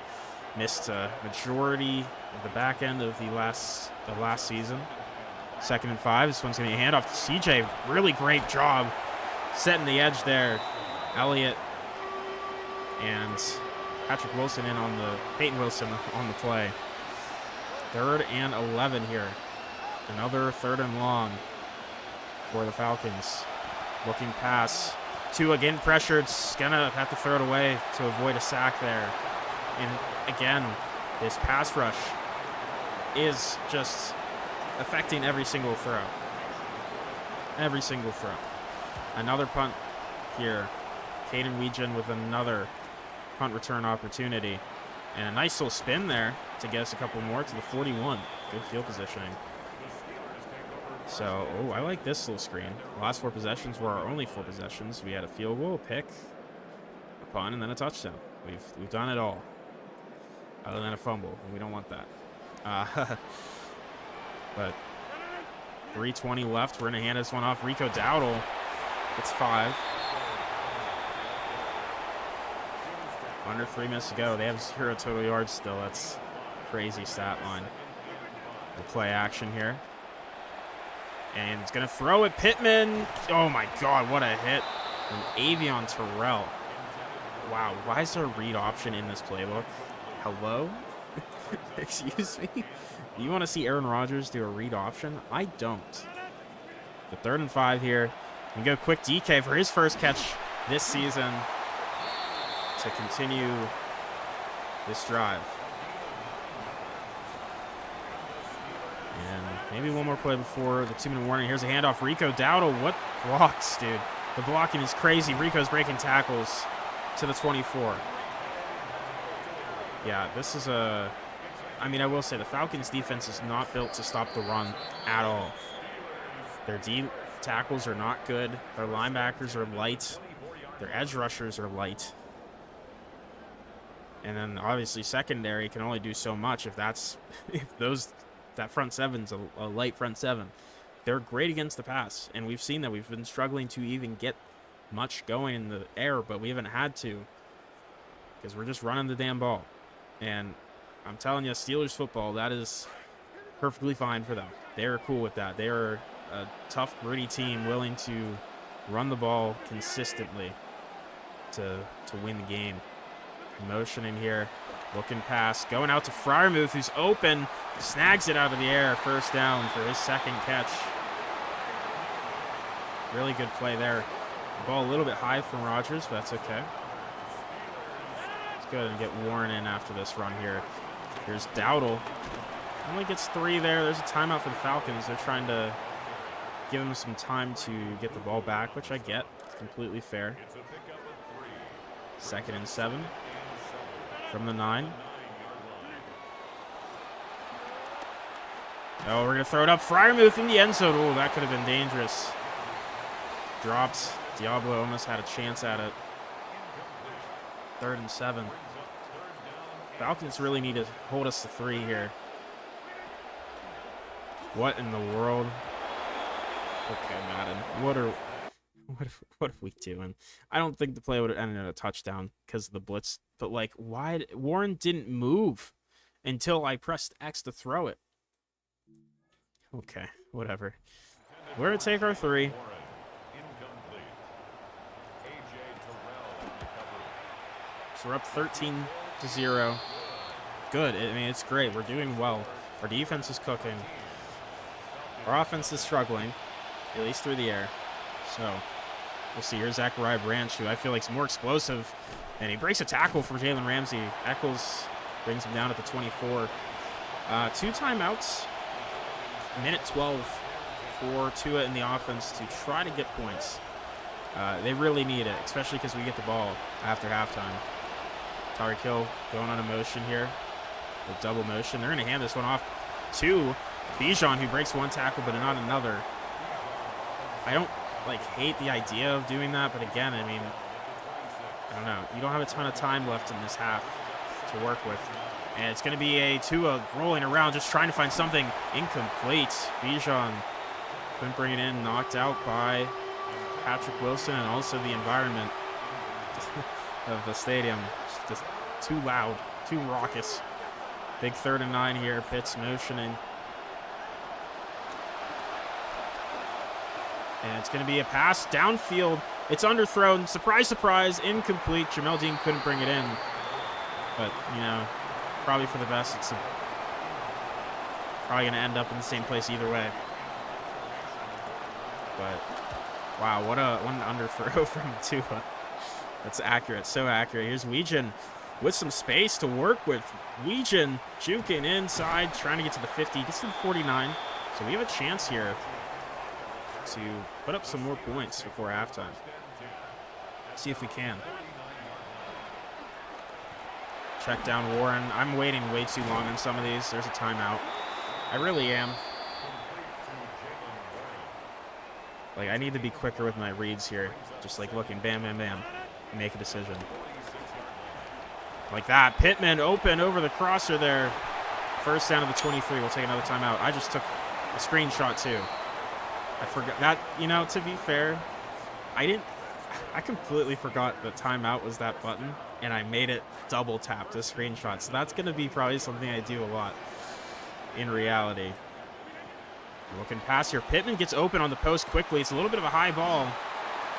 missed a majority of the back end of the last season. 2nd and 5. This one's going to be a handoff to CJ. Really great job setting the edge there. Elliott and Patrick Wilson Peyton Wilson on the play. 3rd and 11 here. Another 3rd and long for the Falcons. Looking pass. Tua again pressured. Gonna have to throw it away to avoid a sack there. And again, this pass rush is just affecting every single throw. Every single throw. Another punt here. Caden Weegan with another punt return opportunity. And a nice little spin there to get us a couple more to the 41. Good field positioning. So, I like this little screen. The last 4 possessions were our only 4 possessions. We had a field goal, a pick, a punt, and then a touchdown. We've done it all. Other than a fumble, and we don't want that. But 3:20 left. We're going to hand this one off. Rico Dowdle. It's 5. Under 3 minutes to go. They have 0 total yards still. That's crazy stat line. We'll play action here. And it's going to throw it. Pittman. Oh, my God. What a hit from Avion Terrell. Wow. Why is there a read option in this playbook? Hello? Excuse me? You want to see Aaron Rodgers do a read option? I don't. The 3rd and 5 here. And go quick DK for his first catch this season to continue this drive. And maybe one more play before the 2-minute warning. Here's a handoff. Rico Dowdle. What blocks, dude? The blocking is crazy. Rico's breaking tackles to the 24. Yeah, this is a... I mean, I will say the Falcons' defense is not built to stop the run at all. Their D tackles are not good. Their linebackers are light. Their edge rushers are light. And then obviously secondary can only do so much if that front seven's a light front seven. They're great against the pass, and we've seen that. We've been struggling to even get much going in the air, but we haven't had to because we're just running the damn ball. And I'm telling you, Steelers football, that is perfectly fine for them. They're cool with that. They are a tough, gritty team willing to run the ball consistently to win the game. Motion in here, looking pass, going out to Freiermuth, who's open, snags it out of the air, 1st down for his 2nd catch. Really good play there. The ball a little bit high from Rodgers, but that's okay. Let's go ahead and get Warren in after this run here. Here's Dowdle. Only gets 3 there. There's a timeout for the Falcons. They're trying to give him some time to get the ball back, which I get. It's completely fair. 2nd and 7 from the 9. Oh, we're going to throw it up. Freiermuth in the end zone. Oh, that could have been dangerous. Dropped. Diablo almost had a chance at it. 3rd and 7. Falcons really need to hold us to 3 here. What in the world? Okay, Madden. What are we doing? I don't think the play would have ended in a touchdown because of the blitz. But like, why Warren didn't move until I pressed X to throw it? Okay, whatever. We're gonna take our 3. So we're up 13-0. Good. I mean, it's great. We're doing well. Our defense is cooking. Our offense is struggling, at least through the air. So we'll see. Here's Zachariah Branch, who I feel like is more explosive. And he breaks a tackle for Jalen Ramsey. Eccles brings him down at the 24. 2 timeouts. Minute 12 for Tua in the offense to try to get points. They really need it, especially because we get the ball after halftime. Tyreek Hill going on a motion here. A double motion. They're going to hand this one off to Bijan, who breaks 1 tackle but not another. I don't hate the idea of doing that, but again, I mean, I don't know. You don't have a ton of time left in this half to work with. And it's going to be a Tua rolling around, just trying to find something. Incomplete. Bijan couldn't bring it in. Knocked out by Patrick Wilson, and also the environment of the stadium. Just too loud, too raucous. Big 3rd and 9 here. Pitts motioning. And it's going to be a pass downfield. It's underthrown. Surprise, surprise. Incomplete. Jamel Dean couldn't bring it in. But, you know, probably for the best. It's probably going to end up in the same place either way. But, wow, what an underthrow from Tua. That's accurate. So accurate. Here's Weegan with some space to work with. Weegan juking inside, trying to get to the 50. Gets to the 49. So we have a chance here to put up some more points before halftime. See if we can. Check down Warren. I'm waiting way too long on some of these. There's a timeout. I really am. I need to be quicker with my reads here. Just looking, bam, bam, bam. Make a decision. Like that. Pittman open over the crosser there. 1st down of the 23. We'll take another timeout. I just took a screenshot too. I forgot that, to be fair, I completely forgot the timeout was that button, and I made it double tap to screenshot. So that's going to be probably something I do a lot in reality. Looking past here. Pittman gets open on the post quickly. It's a little bit of a high ball.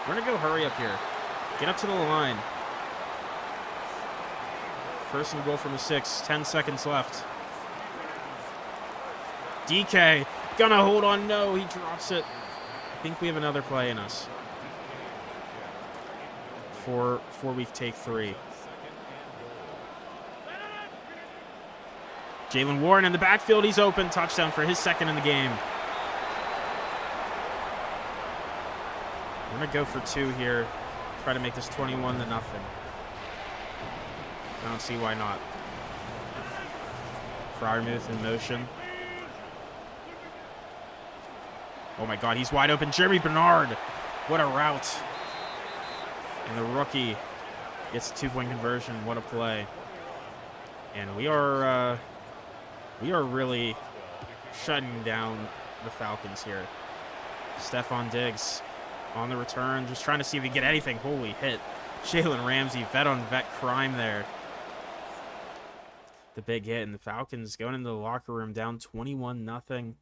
We're going to go hurry up here. Get up to the line. First and goal from the 6. 10 seconds left. DK gonna hold on. No, he drops it. I think we have another play in us. Before we take 3. Jalen Warren in the backfield. He's open. Touchdown for his second in the game. We're going to go for 2 here. Try to make this 21-0. I don't see why not. Freiermuth in motion. Oh my God, he's wide open. Jeremy Bernard. What a route. And the rookie gets a 2-point conversion. What a play. And we are really shutting down the Falcons here. Stephon Diggs on the return, just trying to see if he can get anything. Holy hit. Jalen Ramsey, vet on vet crime there. The big hit, and the Falcons going into the locker room down 21-0.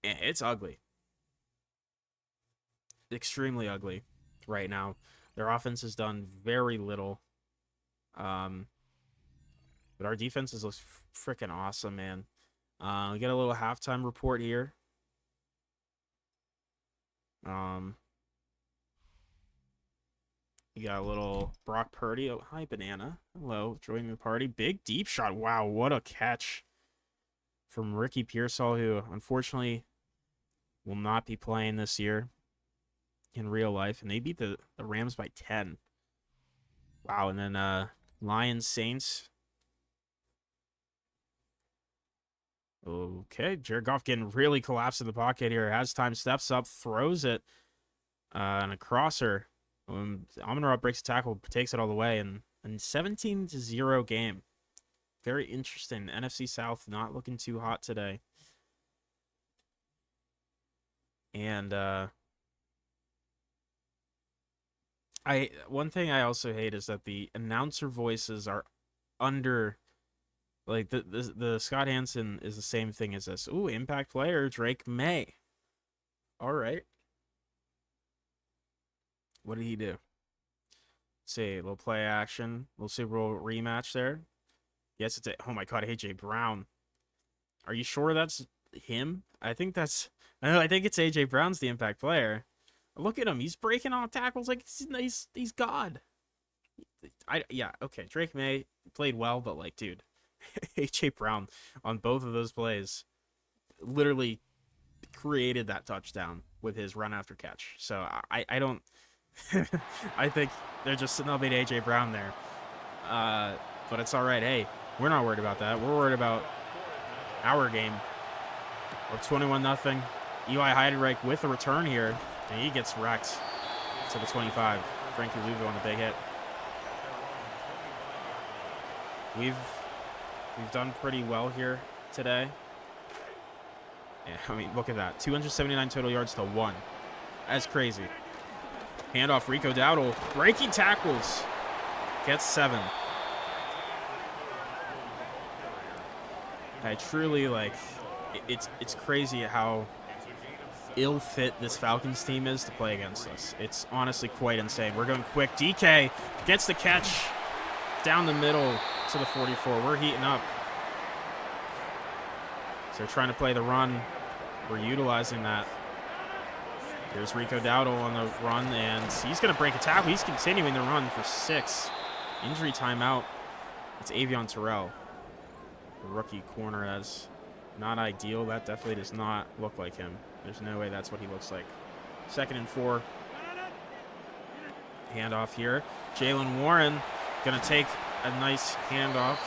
It's ugly. Extremely ugly right now. Their offense has done very little. But our defenses looks freaking awesome, man. We get a little halftime report here. You got a little Brock Purdy. Oh, hi, Banana. Hello, joining the party. Big deep shot. Wow, what a catch from Ricky Pearsall, who unfortunately will not be playing this year in real life. And they beat the Rams by 10. Wow, and then Lions Saints. Okay, Jared Goff getting really collapsed in the pocket here. Has time, steps up, throws it, and a crosser. Amon-Ra breaks a tackle, takes it all the way, and 17-0 game. Very interesting. NFC South not looking too hot today. And one thing I also hate is that the announcer voices are under. Like, the Scott Hansen is the same thing as this. Ooh, impact player, Drake May. All right. What did he do? Let's see, a little play action. Little Super Bowl rematch there. Yes, it's oh my God, AJ Brown. Are you sure that's him? I think it's AJ Brown's the impact player. Look at him. He's breaking off tackles like he's God. Yeah, okay. Drake May played well, but like, dude. AJ Brown on both of those plays literally created that touchdown with his run after catch. So I don't I think they're just snubbing AJ Brown there. But it's all right. Hey, we're not worried about that. We're worried about our game. We're 21-0. Eli Heidenreich with a return here, and he gets wrecked to the 25. Frankie Louvu on the big hit. We've done pretty well here today. Yeah, I mean, look at that. 279 total yards to 1. That's crazy. Handoff, Rico Dowdle. Breaking tackles. Gets 7. I truly, like, it's crazy how ill-fit this Falcons team is to play against us. It's honestly quite insane. We're going quick. DK gets the catch down the middle to the 44. We're heating up. So they're trying to play the run. We're utilizing that. Here's Rico Dowdle on the run, and he's going to break a tackle. He's continuing the run for 6. Injury timeout. It's Avion Terrell, the rookie corner. That's not ideal. That definitely does not look like him. There's no way that's what he looks like. 2nd and 4. Handoff here. Jalen Warren going to take a nice handoff.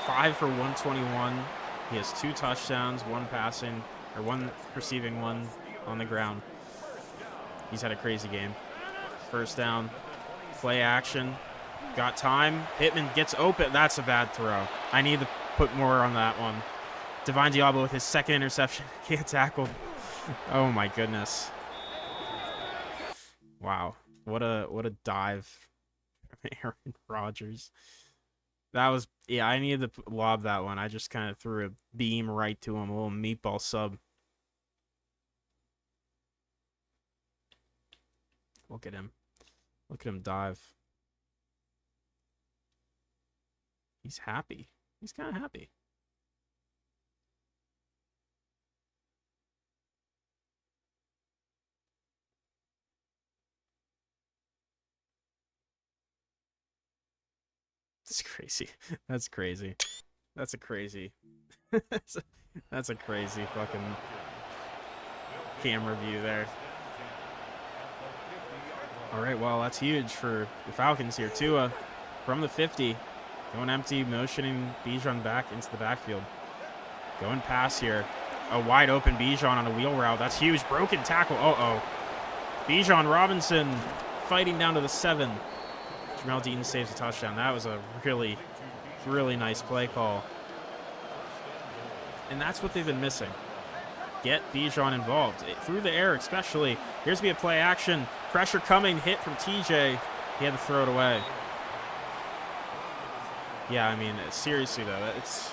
5 for 121. He has 2 touchdowns, 1 passing, or 1 receiving, 1 on the ground. He's had a crazy game. First down, play action. Got time. Pittman gets open. That's a bad throw. I need to put more on that one. Divine Diablo with his 2nd interception. Can't tackle. Oh my goodness. Wow. What a dive from Aaron Rodgers. That was, yeah, I needed to lob that one. I just kind of threw a beam right to him, a little meatball sub. Look at him. Look at him dive. He's happy. He's kind of happy. That's crazy. That's crazy. That's a crazy. That's a crazy fucking camera view there. All right, well, that's huge for the Falcons here. Tua from the 50, going empty, motioning Bijan back into the backfield. Going pass here. A wide open Bijan on a wheel route. That's huge. Broken tackle. Uh-oh. Bijan Robinson fighting down to the 7. Jamel Deaton saves a touchdown. That was a really, really nice play call. And that's what they've been missing. Get Bijan involved. Through the air especially. Here's be a play action. Pressure coming. Hit from TJ. He had to throw it away. Yeah, I mean, seriously, though. It's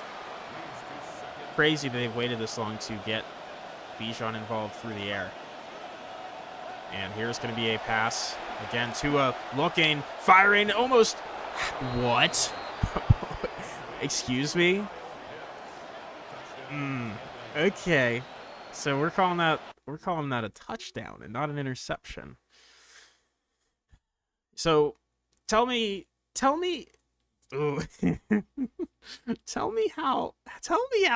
crazy that they've waited this long to get Bijan involved through the air. And here's going to be a pass. Again, Tua looking, firing, almost. What? Excuse me? Okay. So we're calling that a touchdown and not an interception. So tell me ooh, tell me how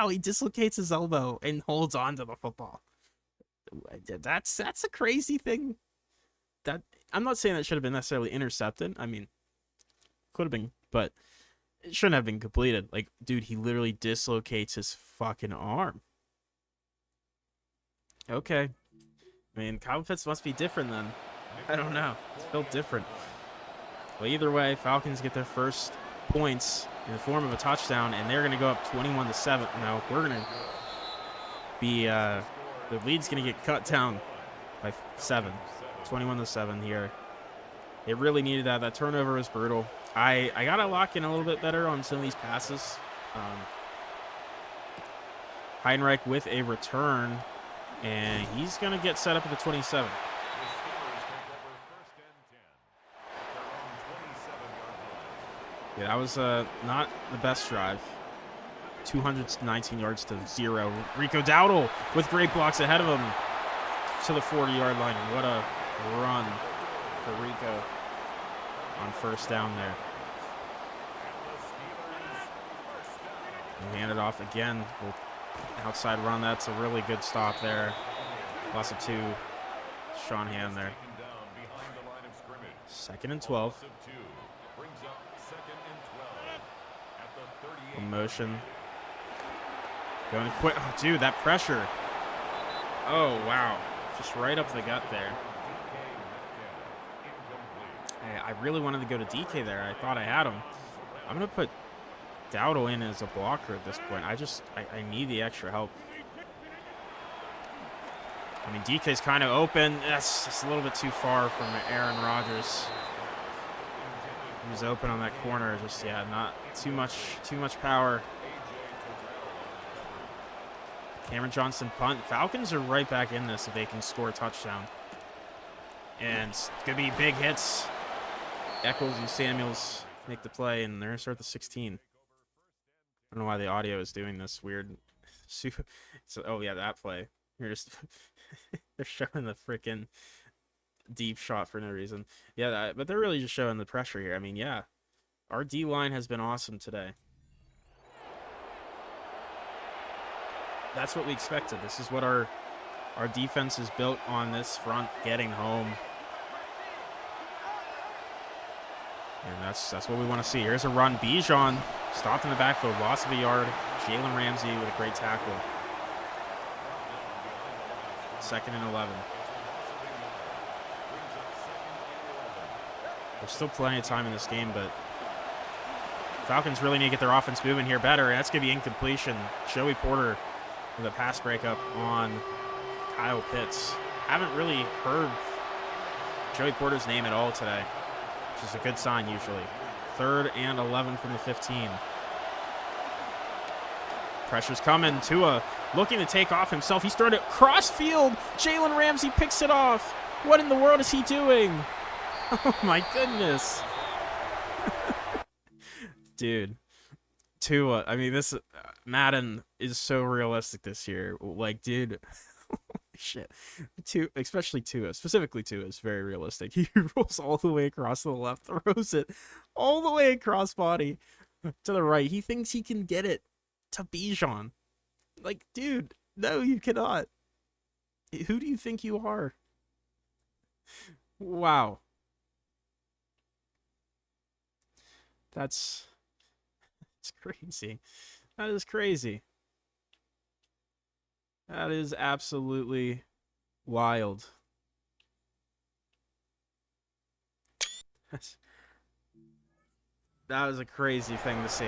he dislocates his elbow and holds on to the football. That's a crazy thing. That I'm not saying that should have been necessarily intercepted. I mean, could have been, but it shouldn't have been completed. Like, dude, he literally dislocates his fucking arm. Okay. I mean, Kyle Pitts must be different then. I don't know. It's built different. Well, either way, Falcons get their first points in the form of a touchdown, and they're going to go up 21-7. No, we're going to be the lead's going to get cut down by 7. 21-7 here. They really needed that. That turnover was brutal. I got to lock in a little bit better on some of these passes. Heinrich with a return, and he's going to get set up at the 27. Yeah, that was not the best drive. 219 yards to 0. Rico Dowdle with great blocks ahead of him to the 40-yard line. What a run for Rico on first down there. And hand it off again. Outside run. That's a really good stop there. Loss of 2. Sean Hand there. 2nd and 12. Motion. Going quick. Oh, dude, that pressure. Oh, wow. Just right up the gut there. Hey, I really wanted to go to DK there. I thought I had him. I'm going to put Dowdle in as a blocker at this point. I need the extra help. I mean, DK's kind of open. That's just a little bit too far from Aaron Rodgers. He was open on that corner. Just, yeah, not too much power. Cameron Johnson punt. Falcons are right back in this if they can score a touchdown. And it's going to be big hits. Eccles and Samuels make the play, and they're going to start the 16. I don't know why the audio is doing this weird. So, oh, yeah, that play. You're just they're showing the freaking deep shot for no reason. Yeah, but they're really just showing the pressure here. I mean, yeah, our D-line has been awesome today. That's what we expected. This is what our defense is built on, this front getting home. And that's what we want to see. Here's a run. Bijan stopped in the backfield, loss of a yard. Jalen Ramsey with a great tackle. 2nd and 11. There's still plenty of time in this game, but Falcons really need to get their offense moving here better. That's going to be incompletion. Joey Porter with a pass breakup on Kyle Pitts. Haven't really heard Joey Porter's name at all today, which is a good sign usually. 3rd and 11 from the 15. Pressure's coming. Tua looking to take off himself. He's throwing it cross field. Jalen Ramsey picks it off. What in the world is he doing? Oh my goodness. Dude. Tua, I mean, this Madden is so realistic this year. Like, dude, shit. Especially Tua, specifically Tua is very realistic. He rolls all the way across to the left, throws it all the way across body to the right. He thinks he can get it to Bijan. Like, dude, no, you cannot. Who do you think you are? Wow. That's crazy. That is crazy. That is absolutely wild. That was a crazy thing to see.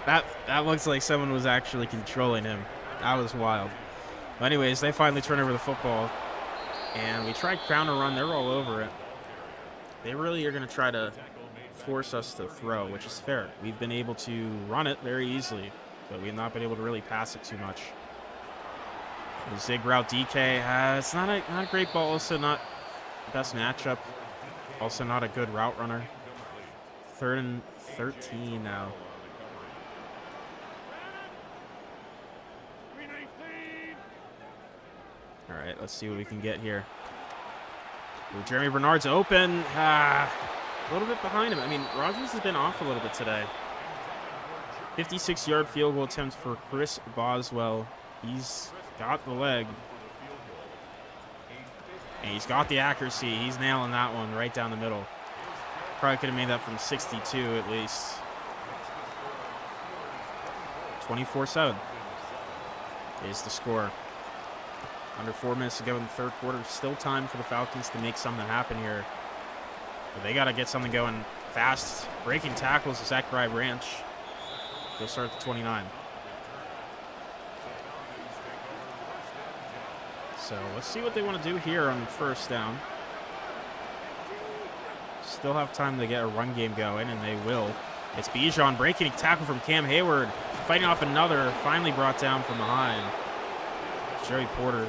That looks like someone was actually controlling him. That was wild. But anyways, they finally turn over the football, and we tried counter run. They're all over it. They really are going to try to force us to throw, which is fair. We've been able to run it very easily, but we've not been able to really pass it too much. The zig route DK, it's not a great ball, also not the best matchup, also not a good route runner. 3rd and 13 now. All right, let's see what we can get here. Ooh, Jeremy Bernard's open. A little bit behind him. I mean, Rogers has been off a little bit today. 56-yard field goal attempt for Chris Boswell. He's got the leg. And he's got the accuracy. He's nailing that one right down the middle. Probably could have made that from 62 at least. 24-7 is the score. Under 4 minutes to go in the 3rd quarter. Still time for the Falcons to make something happen here. But they got to get something going fast. Breaking tackles to Zachariah Branch. They'll start at the 29. So let's see what they want to do here on 1st down. Still have time to get a run game going, and they will. It's Bijan breaking a tackle from Cam Hayward. Fighting off another. Finally brought down from behind. Joey Porter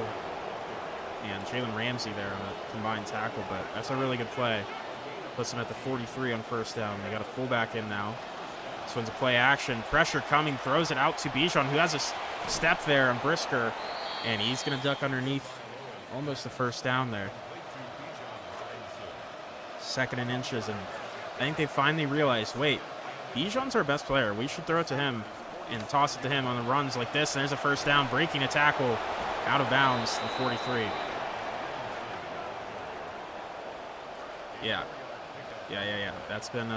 and Jalen Ramsey there on a combined tackle, but that's a really good play. Puts them at the 43 on 1st down. They got a fullback in now. This one's a play action. Pressure coming. Throws it out to Bijan, who has a step there on Brisker. And he's going to duck underneath almost the 1st down there. 2nd and inches. And I think they finally realized, wait, Bijan's our best player. We should throw it to him and toss it to him on the runs like this. And there's a 1st down. Breaking a tackle out of bounds, the 43. Yeah. That's been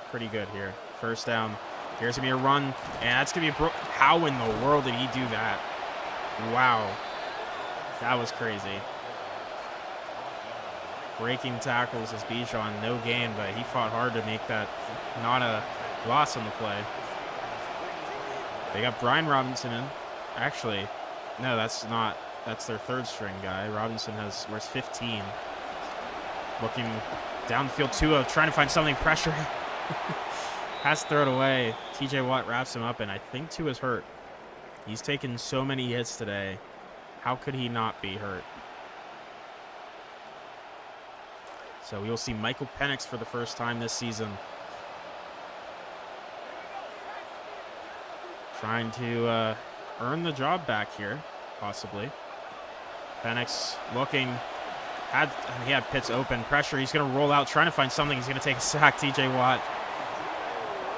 pretty good here. 1st down. Here's going to be a run, and that's going to be how in the world did he do that? Wow. That was crazy. Breaking tackles is Bijan. No gain, but he fought hard to make that not a loss on the play. They got Brian Robinson in. Actually, no, that's their 3rd string guy. Robinson wears 15. Looking downfield, Tua trying to find something. Pressure. Has to throw it away. TJ Watt wraps him up, and I think Tua's hurt. He's taken so many hits today. How could he not be hurt? So we will see Michael Penix for the 1st time this season. Trying to earn the job back here, possibly. Penix looking. He had Pitts open. Pressure. He's going to roll out, trying to find something. He's going to take a sack. TJ Watt.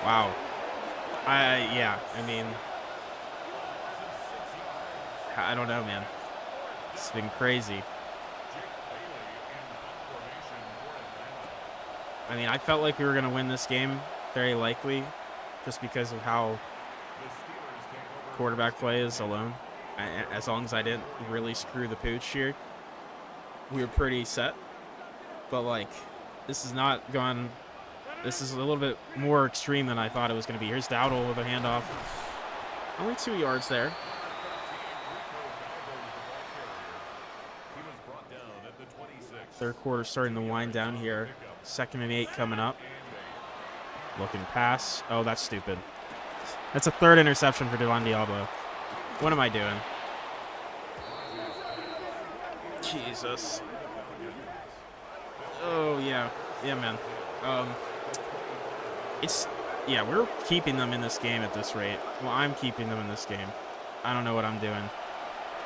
Wow. I mean, I don't know, man. It's been crazy. I mean, I felt like we were going to win this game, very likely, just because of how quarterback play is alone. As long as I didn't really screw the pooch here, we were pretty set. But, like, this is not gone. This is a little bit more extreme than I thought it was going to be. Here's Dowdle with a handoff. Only 2 yards there. Third quarter starting to wind down here. 2nd and 8 coming up. Looking pass. Oh, that's stupid. That's a 3rd interception for Devon Diablo. What am I doing? Jesus. Oh, yeah. Yeah, man. Yeah, we're keeping them in this game at this rate. Well, I'm keeping them in this game. I don't know what I'm doing.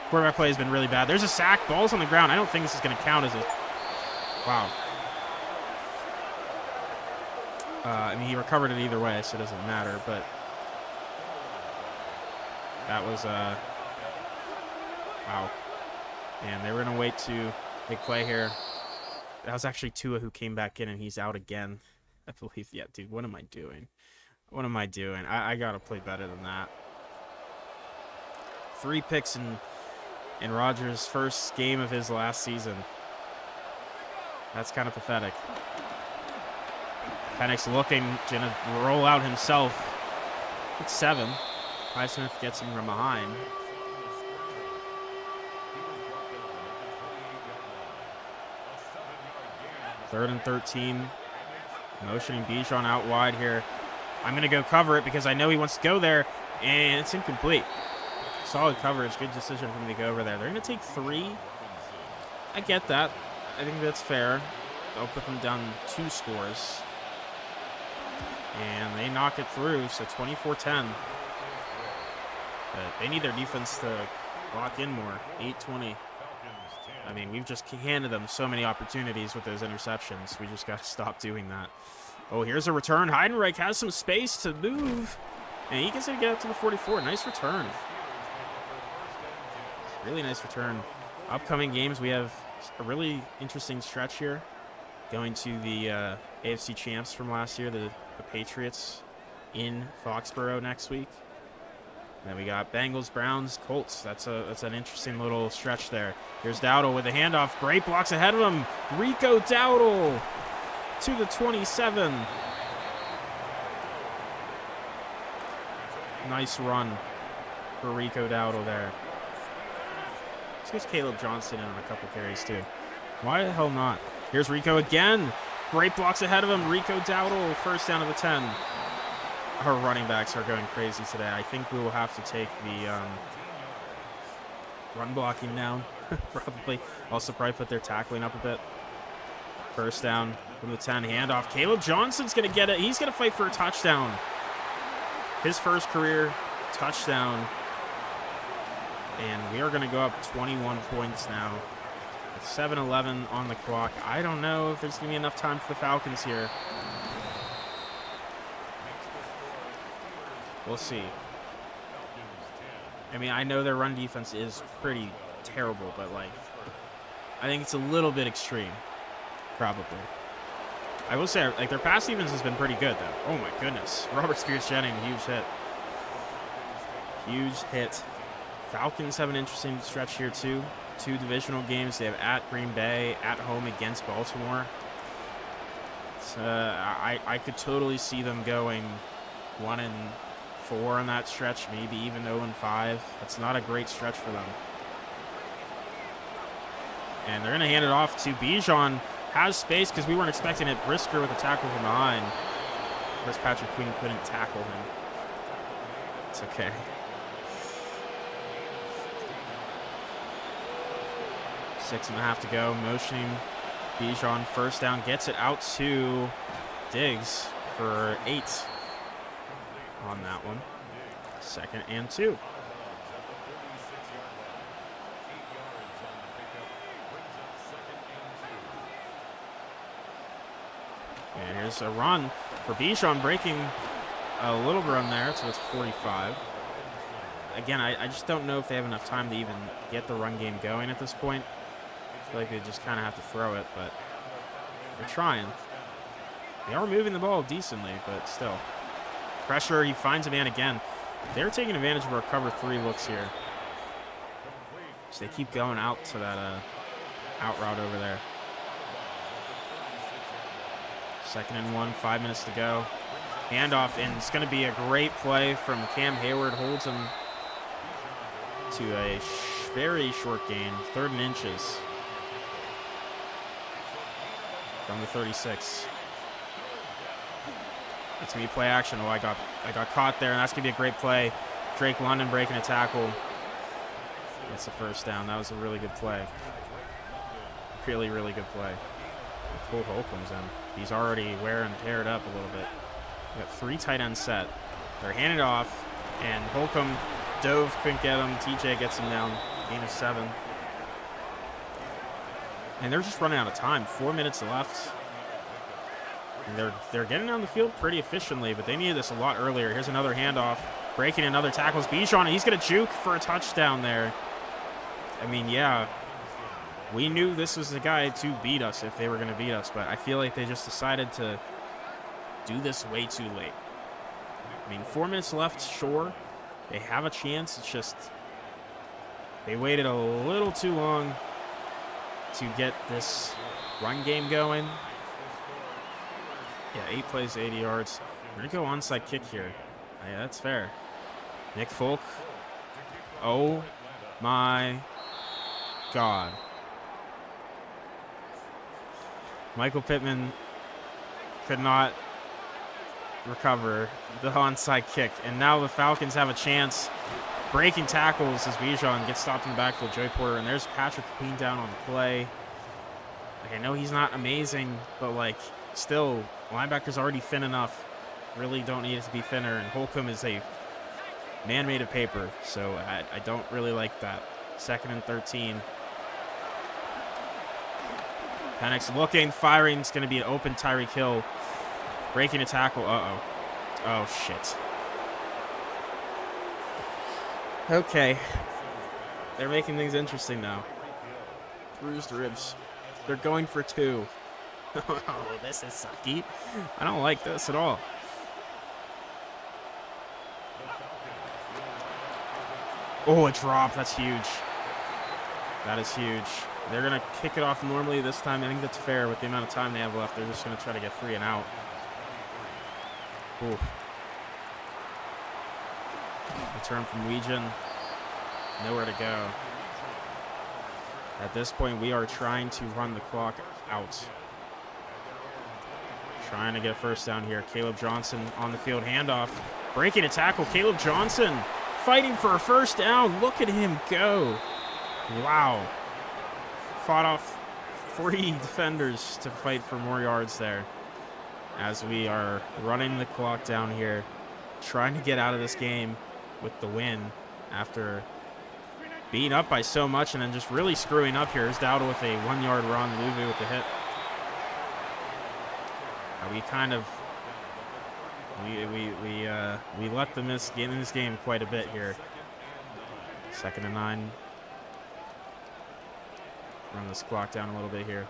Quarterback play has been really bad. There's a sack. Ball's on the ground. I don't think this is going to count as a... Wow. I mean, he recovered it either way, so it doesn't matter, but... That was, wow. And they were going to wait to big play here. That was actually Tua who came back in, and he's out again. I believe, yeah, dude, what am I doing? What am I doing? I got to play better than that. 3 picks in Rodgers' first game of his last season. That's kind of pathetic. Penix looking, gonna roll out himself. It's 7. Highsmith gets him from behind. Third and 13. Motioning Bijan out wide here. I'm going to go cover it because I know he wants to go there, and it's incomplete. Solid coverage. Good decision for me to go over there. They're going to take 3. I get that. I think that's fair. They'll put them down 2 scores. And they knock it through, so 24-10. But they need their defense to lock in more. 8-20. I mean, we've just handed them so many opportunities with those interceptions. We just got to stop doing that. Oh, here's a return. Heidenreich has some space to move. And he gets to get up to the 44. Nice return. Really nice return. Upcoming games, we have a really interesting stretch here. Going to the AFC champs from last year, the Patriots in Foxborough next week. Then we got Bengals, Browns, Colts. That's an interesting little stretch there. Here's Dowdle with a handoff. Great blocks ahead of him. Rico Dowdle to the 27. Nice run for Rico Dowdle there. Let's get Caleb Johnson in on a couple carries too. Why the hell not? Here's Rico again. Great blocks ahead of him. Rico Dowdle, first down of the 10. Our running backs are going crazy today. I think we will have to take the run blocking down, probably. Also probably put their tackling up a bit. First down from the 10, handoff. Caleb Johnson's going to get it. He's going to fight for a touchdown. His first career touchdown. And we are going to go up 21 points now. With 7-11 on the clock. I don't know if there's going to be enough time for the Falcons here. We'll see. I mean, I know their run defense is pretty terrible, but, like, I think it's a little bit extreme, probably. I will say, like, their pass defense has been pretty good, though. Oh, my goodness. Robert Spears-Jennings, huge hit. Huge hit. Falcons have an interesting stretch here, too. 2 divisional games. They have at Green Bay, at home against Baltimore. So, I could totally see them going 1-4 on that stretch, maybe even 0-5. That's not a great stretch for them. And they're going to hand it off to Bijan. Has space because we weren't expecting it. Brisker with a tackle from behind. Chris Patrick Queen couldn't tackle him. It's okay. Six and a half to go. Motioning Bijan. First down. Gets it out to Diggs for 8 on that one. 2nd and 2. And here's a run for Bijan, breaking a little run there, so it's 45. Again, I just don't know if they have enough time to even get the run game going at this point. I feel like they just kind of have to throw it, but they're trying. They are moving the ball decently, but still. Pressure, he finds a man again. They're taking advantage of our cover 3 looks here. So they keep going out to that out route over there. 2nd and 1, 5 minutes to go. Handoff, and it's going to be a great play from Cam Hayward. Holds him to a very short gain, 3rd and inches from the 36. It's going to be play action. Oh, I got caught there, and that's going to be a great play. Drake London breaking a tackle. That's the first down. That was a really good play. Really, really good play. Cole Holcomb's in. He's already wear and teared up a little bit. We got 3 tight ends set. They're handed off, and Holcomb dove, couldn't get him. TJ gets him down. Gain of 7. And they're just running out of time. 4 minutes left. And they're getting down the field pretty efficiently, but they needed this a lot earlier. Here's another handoff. Breaking another tackles Bijan, and he's going to juke for a touchdown there. I mean, yeah, we knew this was the guy to beat us if they were going to beat us, but I feel like they just decided to do this way too late. I mean, 4 minutes left, sure. They have a chance. It's just they waited a little too long to get this run game going. Yeah, 8 plays, 80 yards. We're going to go onside kick here. Yeah, that's fair. Nick Folk. Oh, my God. Michael Pittman could not recover the onside kick. And now the Falcons have a chance. Breaking tackles as Bijan gets stopped in the backfield. Joey Porter. And there's Patrick Queen down on the play. Like, I know he's not amazing, but, like, still, linebacker's already thin enough. Really don't need it to be thinner. And Holcomb is a man made of paper. So I don't really like that. 2nd and 13. Penix looking, firing. It's going to be an open Tyreek Hill. Breaking a tackle. Uh-oh. Oh, shit. Okay. They're making things interesting now. Bruised ribs. They're going for 2. Oh, this is sucky. I don't like this at all. Oh, a drop. That's huge. That is huge. They're going to kick it off normally this time. I think that's fair with the amount of time they have left. They're just going to try to get 3 and out. Ooh. Return from Legion. Nowhere to go. At this point, we are trying to run the clock out. Trying to get a first down here. Caleb Johnson on the field. Handoff. Breaking a tackle. Caleb Johnson fighting for a first down. Look at him go. Wow. Fought off 3 defenders to fight for more yards there. As we are running the clock down here. Trying to get out of this game with the win after being up by so much and then just really screwing up here. Here's Dowdle with a 1-yard run. Luvu with the hit. We kind of we let them get in this game quite a bit here. 2nd and 9. Run this clock down a little bit here.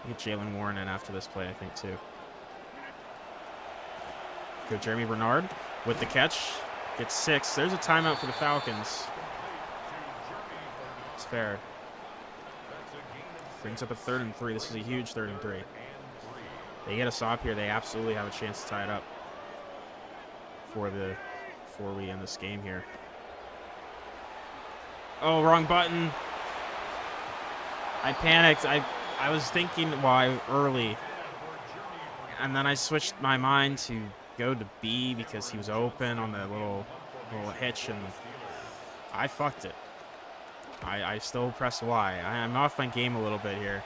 Get Jalen Warren in after this play, I think, too. Go Jeremy Bernard with the catch. Gets 6. There's a timeout for the Falcons. It's fair. Brings up a 3rd and 3. This is a huge 3rd and 3. They get a stop here. They absolutely have a chance to tie it up before we end this game here. Oh, wrong button. I panicked. I was thinking why early, and then I switched my mind to go to B because he was open on the little hitch, and I fucked it. I still press Y. I'm off my game a little bit here.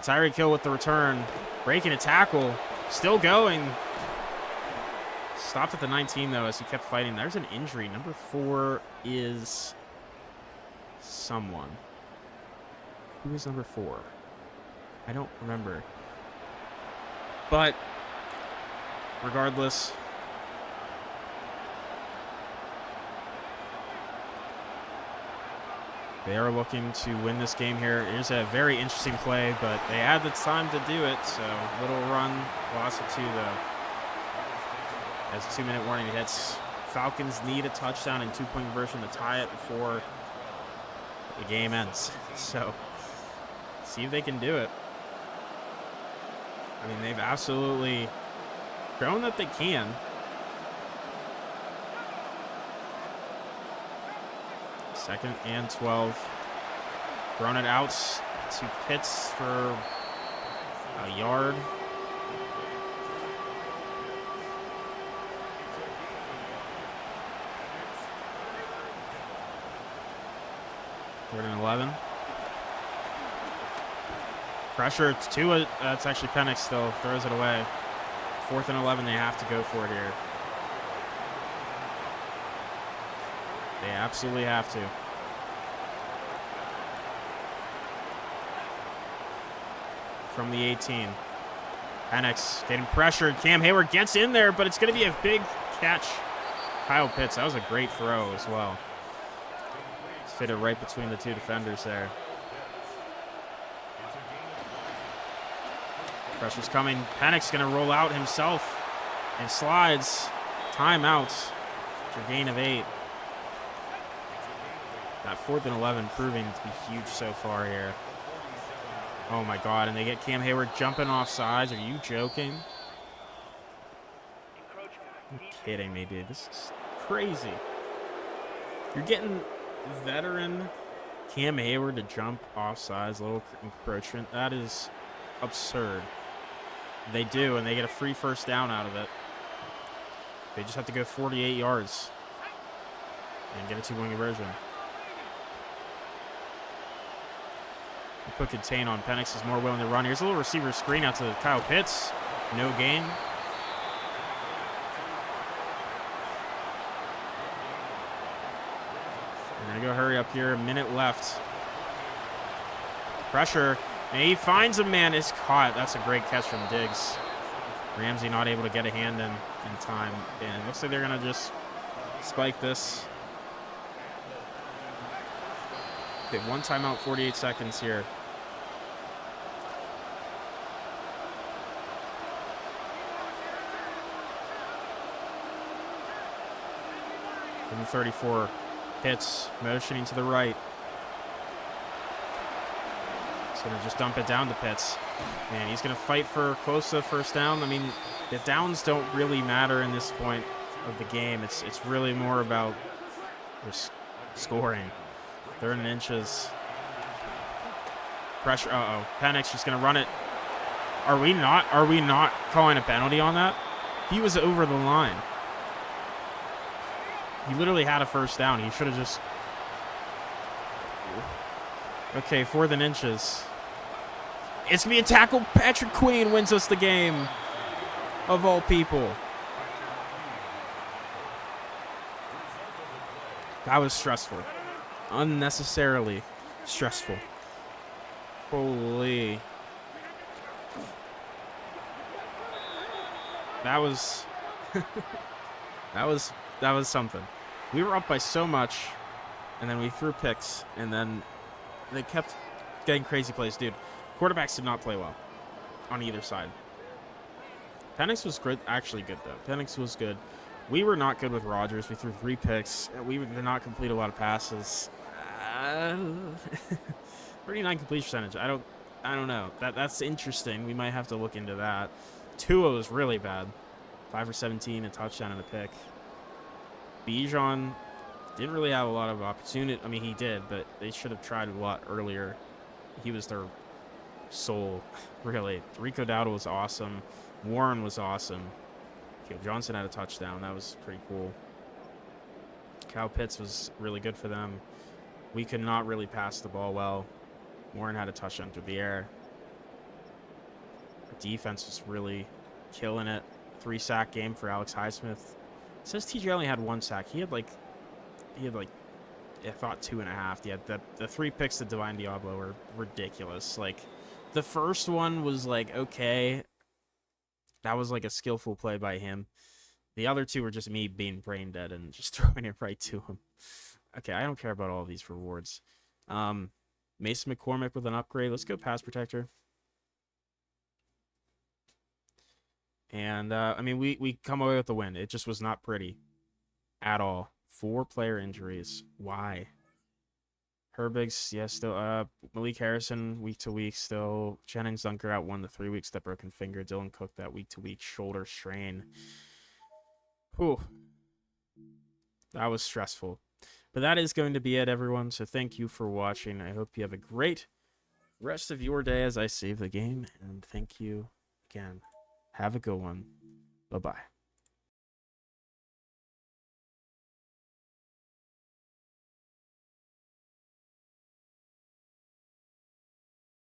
Tyreek Hill with the return, breaking a tackle, still going. Stopped at the 19 though as he kept fighting. There's an injury. Number 4 is someone. Who is number 4? I don't remember. But regardless, they are looking to win this game here. It is a very interesting play, but they had the time to do it, so little run, loss of 2 though. As a 2-minute warning hits, Falcons need a touchdown and 2-point conversion to tie it before the game ends. So, see if they can do it. I mean, they've absolutely shown that they can. 2nd and 12. Run it out to Pitts for a yard. Third and 11. Pressure to it. That's actually Penix still. Throws it away. 4th and 11. They have to go for it here. They absolutely have to. From the 18. Penix getting pressured. Cam Hayward gets in there, but it's going to be a big catch. Kyle Pitts, that was a great throw as well. Just fit it right between the two defenders there. Pressure's coming. Penix going to roll out himself and slides. Timeout for a gain of 8. That 4th and 11 proving to be huge so far here. Oh my God, and they get Cam Hayward jumping off sides. Are you joking? You're kidding me, dude. This is crazy. You're getting veteran Cam Hayward to jump off sides, a little encroachment. That is absurd. They do, and they get a free first down out of it. They just have to go 48 yards and get a 2-point conversion. They put contain on. Penix is more willing to run. Here's a little receiver screen out to Kyle Pitts. No gain. We're going to go hurry up here. A minute left. Pressure. And he finds a man. Is caught. That's a great catch from Diggs. Ramsey not able to get a hand in time. And looks like they're going to just spike this. Okay, 1 timeout, 48 seconds here. From the 34, Pitts motioning to the right. He's going to just dump it down to Pitts. And he's going to fight for close to first down. I mean, the downs don't really matter in this point of the game. It's really more about just scoring. 3rd and inches. Pressure. Penix just going to run it. Are we not calling a penalty on that? He was over the line. He literally had a first down. He should have just... Okay, 4th and inches. It's going to be a tackle. Patrick Queen wins us the game. Of all people. That was stressful. Unnecessarily stressful. Holy. That was... that was something. We were up by so much, and then we threw picks, and then they kept getting crazy plays. Dude, quarterbacks did not play well on either side. Penix was good, actually good, though. Penix was good. We were not good with Rodgers. We threw 3 picks. We did not complete a lot of passes. 39 completion percentage. I don't know. That's interesting. We might have to look into that. Tua was really bad. 5 for 17, a touchdown and a pick. Bijan didn't really have a lot of opportunity. I mean, he did, but they should have tried a lot earlier. He was their soul, really. Rico Dowdle was awesome. Warren was awesome. Caleb Johnson had a touchdown. That was pretty cool. Kyle Pitts was really good for them. We could not really pass the ball well. Warren had a touchdown through the air. The defense was really killing it. 3-sack game for Alex Highsmith. It says TJ only had 1 sack. He had like I thought 2.5. He had the 3 picks to Divine Diablo were ridiculous. Like the first one was like okay. That was like a skillful play by him. The other 2 were just me being brain dead and just throwing it right to him. Okay, I don't care about all of these rewards. Mason McCormick with an upgrade. Let's go pass protector. And, I mean, we come away with the win. It just was not pretty at all. 4 player injuries. Why? Herbig's, yeah, still. Malik Harrison, week to week still. Jennings Dunker out 1 to 3 weeks, that broken finger. Dylan Cook, that week to week shoulder strain. Whew. That was stressful. But that is going to be it, everyone. So thank you for watching. I hope you have a great rest of your day as I save the game. And thank you again. Have a good one. Bye-bye.